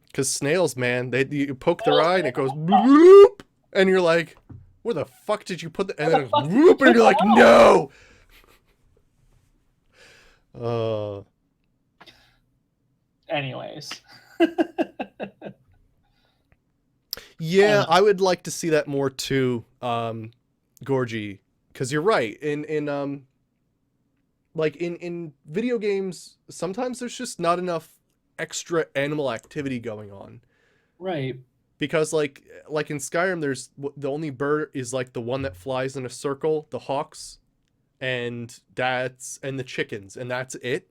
Because snails, man, you poke their eye and it goes bloop, and you're like, where the fuck did you put the? And then it goes bloop, and you're like, no. Anyways. Yeah, I would like to see that more too, Gorgie, because you're right. In video games, sometimes there's just not enough extra animal activity going on. Right. Because like in Skyrim, there's the only bird is like the one that flies in a circle, the hawks, and the chickens, and that's it.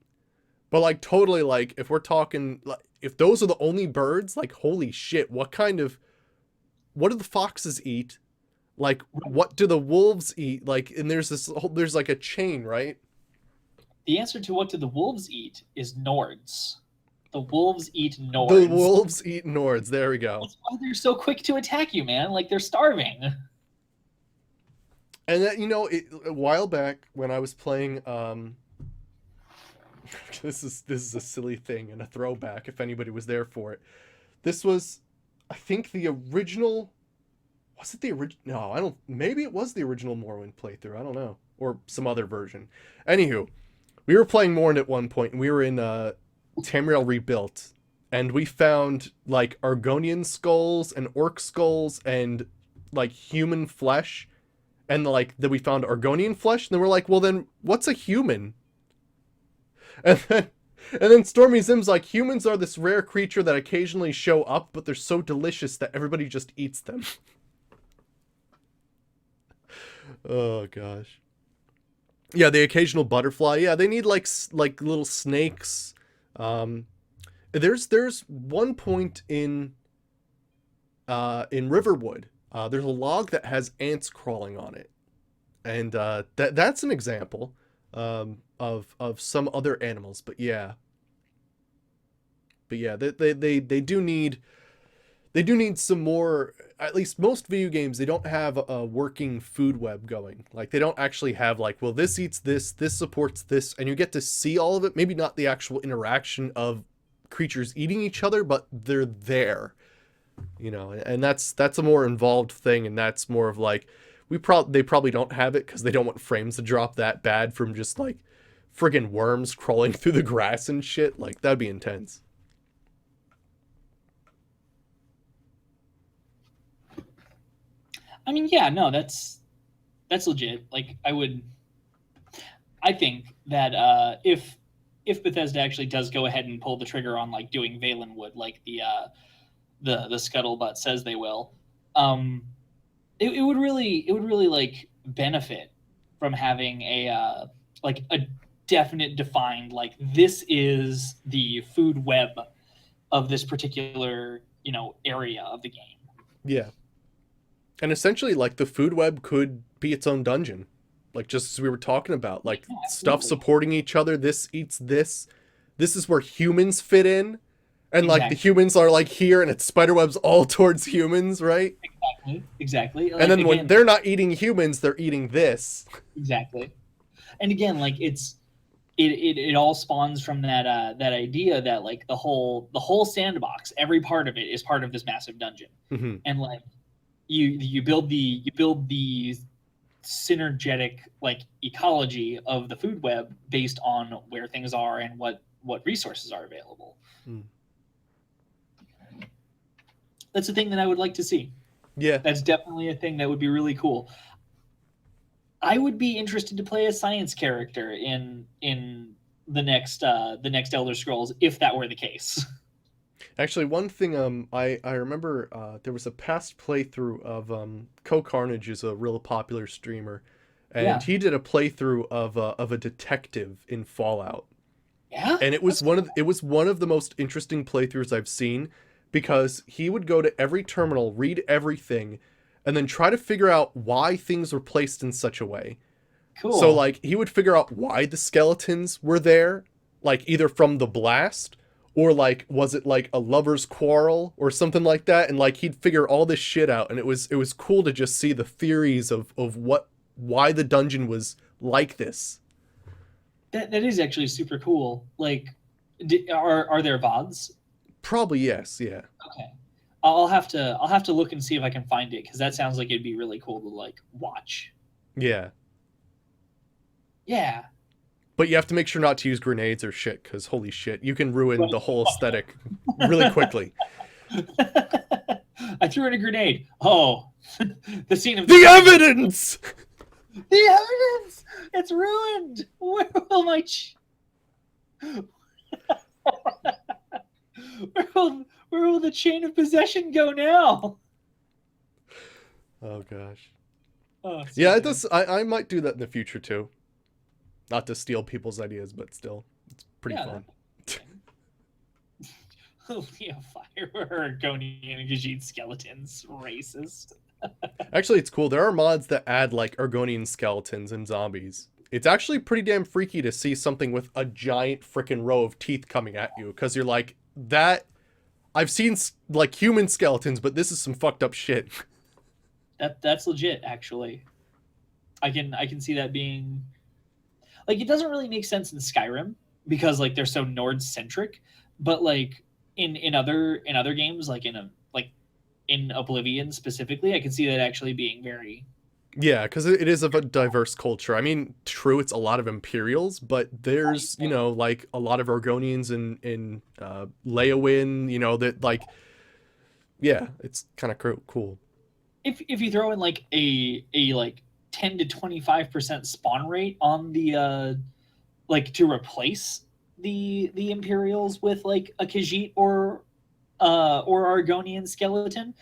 But like totally, like if we're talking, like if those are the only birds, like holy shit, what do the foxes eat? Like, what do the wolves eat? Like, and there's like a chain, right? The answer to what do the wolves eat is Nords. The wolves eat The Nords. wolves eat Nords. There we go. That's why they're so quick to attack you, man. Like they're starving. And that, a while back when I was playing, this is a silly thing and a throwback if anybody was there for it. This was, I think, the original. Was it the original? No, I don't. Maybe it was the original Morrowind playthrough. I don't know, or some other version. Anywho, we were playing Morrowind at one point, and we were in Tamriel Rebuilt, and we found like Argonian skulls and orc skulls and like human flesh, and like then we found Argonian flesh, and then we're like, well, then what's a human? And then Stormy Zim's like, humans are this rare creature that occasionally show up, but they're so delicious that everybody just eats them. Oh gosh. Yeah, the occasional butterfly. Yeah, they need like little snakes. Um, there's one point in Riverwood. There's a log that has ants crawling on it, and that's an example of some other animals. But yeah, they do need some more. At least most video games, they don't have a working food web going. Like they don't actually have like, well, this eats this, this supports this, and you get to see all of it. Maybe not the actual interaction of creatures eating each other, but they're there. And that's a more involved thing, and that's more of like they probably don't have it because they don't want frames to drop that bad from just like friggin' worms crawling through the grass and shit. Like that'd be intense. I mean, yeah, no, that's legit. Like I think that if Bethesda actually does go ahead and pull the trigger on like doing Valenwood, like the scuttlebutt says they will, it would really like benefit from having a like a definite defined like this is the food web of this particular area of the game. Yeah. And essentially, like, the food web could be its own dungeon. Like, just as we were talking about, like, Yeah, stuff absolutely. supporting each other. This eats this. This is where humans fit in. And, like, the Exactly. humans are, like, here, and it's spiderwebs all towards humans, right? Exactly. And Like then when again, they're not eating humans, they're eating this. exactly. And again, like it all spawns from that idea that like the whole sandbox, every part of it is part of this massive dungeon. Hmm. And like you build the synergetic like ecology of the food web based on where things are and what resources are available. Mm. That's a thing that I would like to see. Yeah. That's definitely a thing that would be really cool. I would be interested to play a science character in the next Elder Scrolls if that were the case. Actually, one thing I remember there was a past playthrough of Co Carnage is a real popular streamer, and Yeah, he did a playthrough of a detective in Fallout. yeah, And that's it was one of the most interesting playthroughs I've seen, because he would go to every terminal, read everything, and then try to figure out why things were placed in such a way. So cool. like he would figure out why the skeletons were there, like either from the blast, or like was it like a lover's quarrel or something like that, and like he'd figure all this shit out, and it was cool to just see the theories of why the dungeon was like this. That is actually super cool. Like, are there VODs? Probably yes, yeah. Okay, I'll have to look and see if I can find it because that sounds like it'd be really cool to like watch. Yeah. Yeah. But you have to make sure not to use grenades or shit, because holy shit, you can ruin the whole aesthetic really quickly. I threw in a grenade. Oh, the scene of the The crime. evidence! The evidence. It's ruined. Where will my where will the chain of possession go now? Oh gosh. Oh, so Yeah, it good. does. I might do that in the future too. Not to steal people's ideas, but still, it's pretty Yeah, fun. Leo Fire or Argonian and Khajiit skeletons. Racist. Actually, it's cool. There are mods that add like Argonian skeletons and zombies. It's actually pretty damn freaky to see something with a giant freaking row of teeth coming at you, because you're like, that. I've seen like human skeletons, but this is some fucked up shit. That's legit, actually. I can see that being like, it doesn't really make sense in Skyrim because like they're so Nord centric, but like in other games, like in Oblivion specifically, I can see that actually being very Yeah, because it is of a diverse culture. I mean, true, it's a lot of Imperials, but right. there's, like a lot of Argonians in Leowyn, that like, yeah, it's kind of cool. If you throw in like a like 10 to 25% spawn rate on the like to replace the Imperials with like a Khajiit or Argonian skeleton,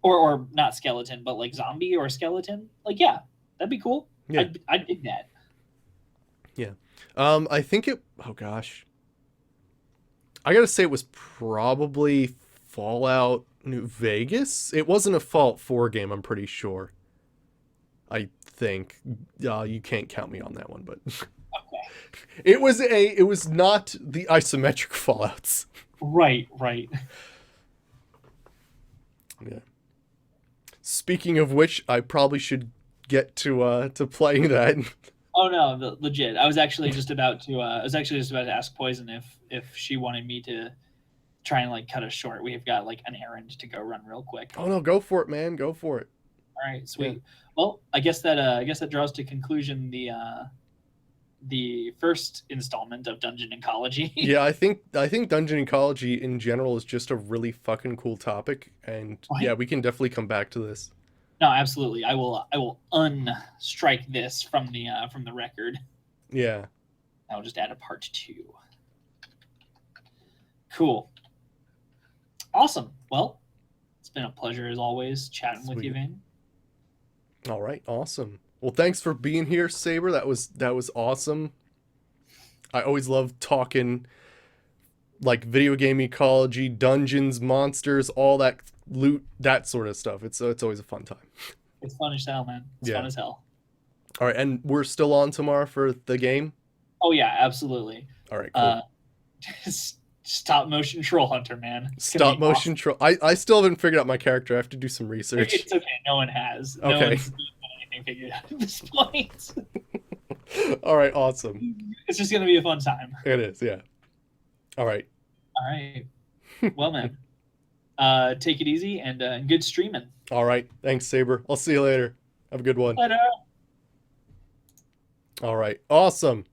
or not skeleton, but like zombie or skeleton. Like, yeah, that'd be cool. Yeah, I'd dig that. yeah. I think it. Oh gosh, I gotta say it was probably Fallout New Vegas. It wasn't a Fallout 4 game. I'm pretty sure. I think you can't count me on that one, but Okay. it was not the isometric Fallouts. Right, right. Yeah. Speaking of which, I probably should get to playing that. Oh no, legit. I was actually just about to ask Poison if she wanted me to try and like cut us short. We've got like an errand to go run real quick. Oh no, go for it, man. Go for it. All right, Yeah. sweet. Well, I guess that draws to conclusion the first installment of Dungeon Ecology. Yeah, I think dungeon ecology in general is just a really fucking cool topic, and yeah, Right? we can definitely come back to this. No, absolutely. I will unstrike this from the record. Yeah. I'll just add a part two. Cool. Awesome. Well, it's been a pleasure as always chatting with you, Sweet. Vane. All right. Awesome. Well, thanks for being here, Saber. That was awesome. I always love talking like video game ecology, dungeons, monsters, all that loot, that sort of stuff. It's always a fun time. It's fun as hell, man. It's Yeah. fun as hell. All right, and we're still on tomorrow for the game. Oh yeah, absolutely. All right, cool. Uh, stop motion troll hunter, man. It's gonna Stop be awesome. motion troll. I still haven't figured out my character. I have to do some research. It's okay. No one has. No Okay. one's got anything figured out at this point. All right, awesome. It's just gonna be a fun time. It is, yeah. All right. All right. Well, man. Take it easy and good streaming. All right. Thanks, Saber. I'll see you later. Have a good one. Later. All right. Awesome.